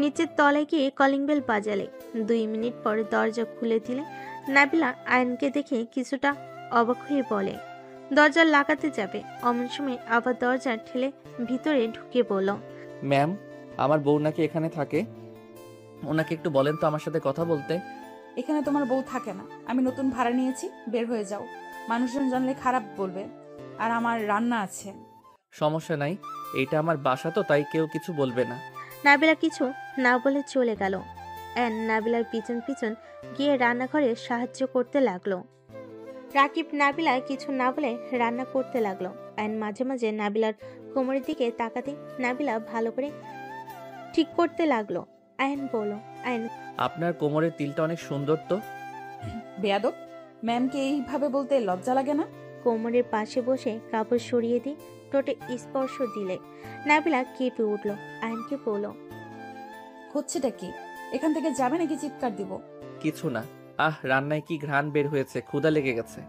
নিচের তলায় গিয়ে কলিং বেল বাজালে 2 মিনিট পরে দরজা খুলে দিলে নাবিলা আয়নকে দেখে কিছুটা অবাক হয়ে বলে, দরজা লাগাতে যাবে অমন সময় আবার দরজা ঠেলে ভিতরে ঢুকে বলল, ম্যাম, আমার বউ নাকি এখানে থাকে। ওনাকে একটু বলেন তো আমার সাথে কথা বলতে। এখানে তোমার বউ থাকে না, আমি নতুন ভাড়া নিয়েছি, বের হয়ে যাও। মানুষজন জানলে খারাপ বলবে। আর আমার রান্না আছে। সমস্যা নাই, এইটা আমার বাসা তো, তাই কেউ কিছু বলবে না। নাবিলা কিছু না বলে চলে গেল। অ্যান নাবিলার পিছন পিছন গিয়ে রান্নাঘরে সাহায্য করতে লাগলো। রাকিব নাবিলার কিছু না বলে রান্না করতে লাগলো। অ্যান মাঝে মাঝে নাবিলার কোমরের দিকে তাকাতে নাবিলা ভালো করে ঠিক করতে লাগলো। আয়ন বলল, আয়ন আপনার কোমরের তিলটা অনেক সুন্দর তো। বেয়াদব, ম্যামকে এইভাবে বলতে লজ্জা লাগে না? কোমরের পাশে বসে কাপড় সরিয়ে দিয়ে ঠোঁটে স্পর্শ দিলে নাবিলা কেঁপে উঠল। আয়নকে বলল, হচ্ছেটা কি? এখান থেকে যাবে নাকি চিৎকার দিব? কিছু না। রান্নায় কি ঘ্রাণ বের হয়েছে, ক্ষুধা লেগে গেছে।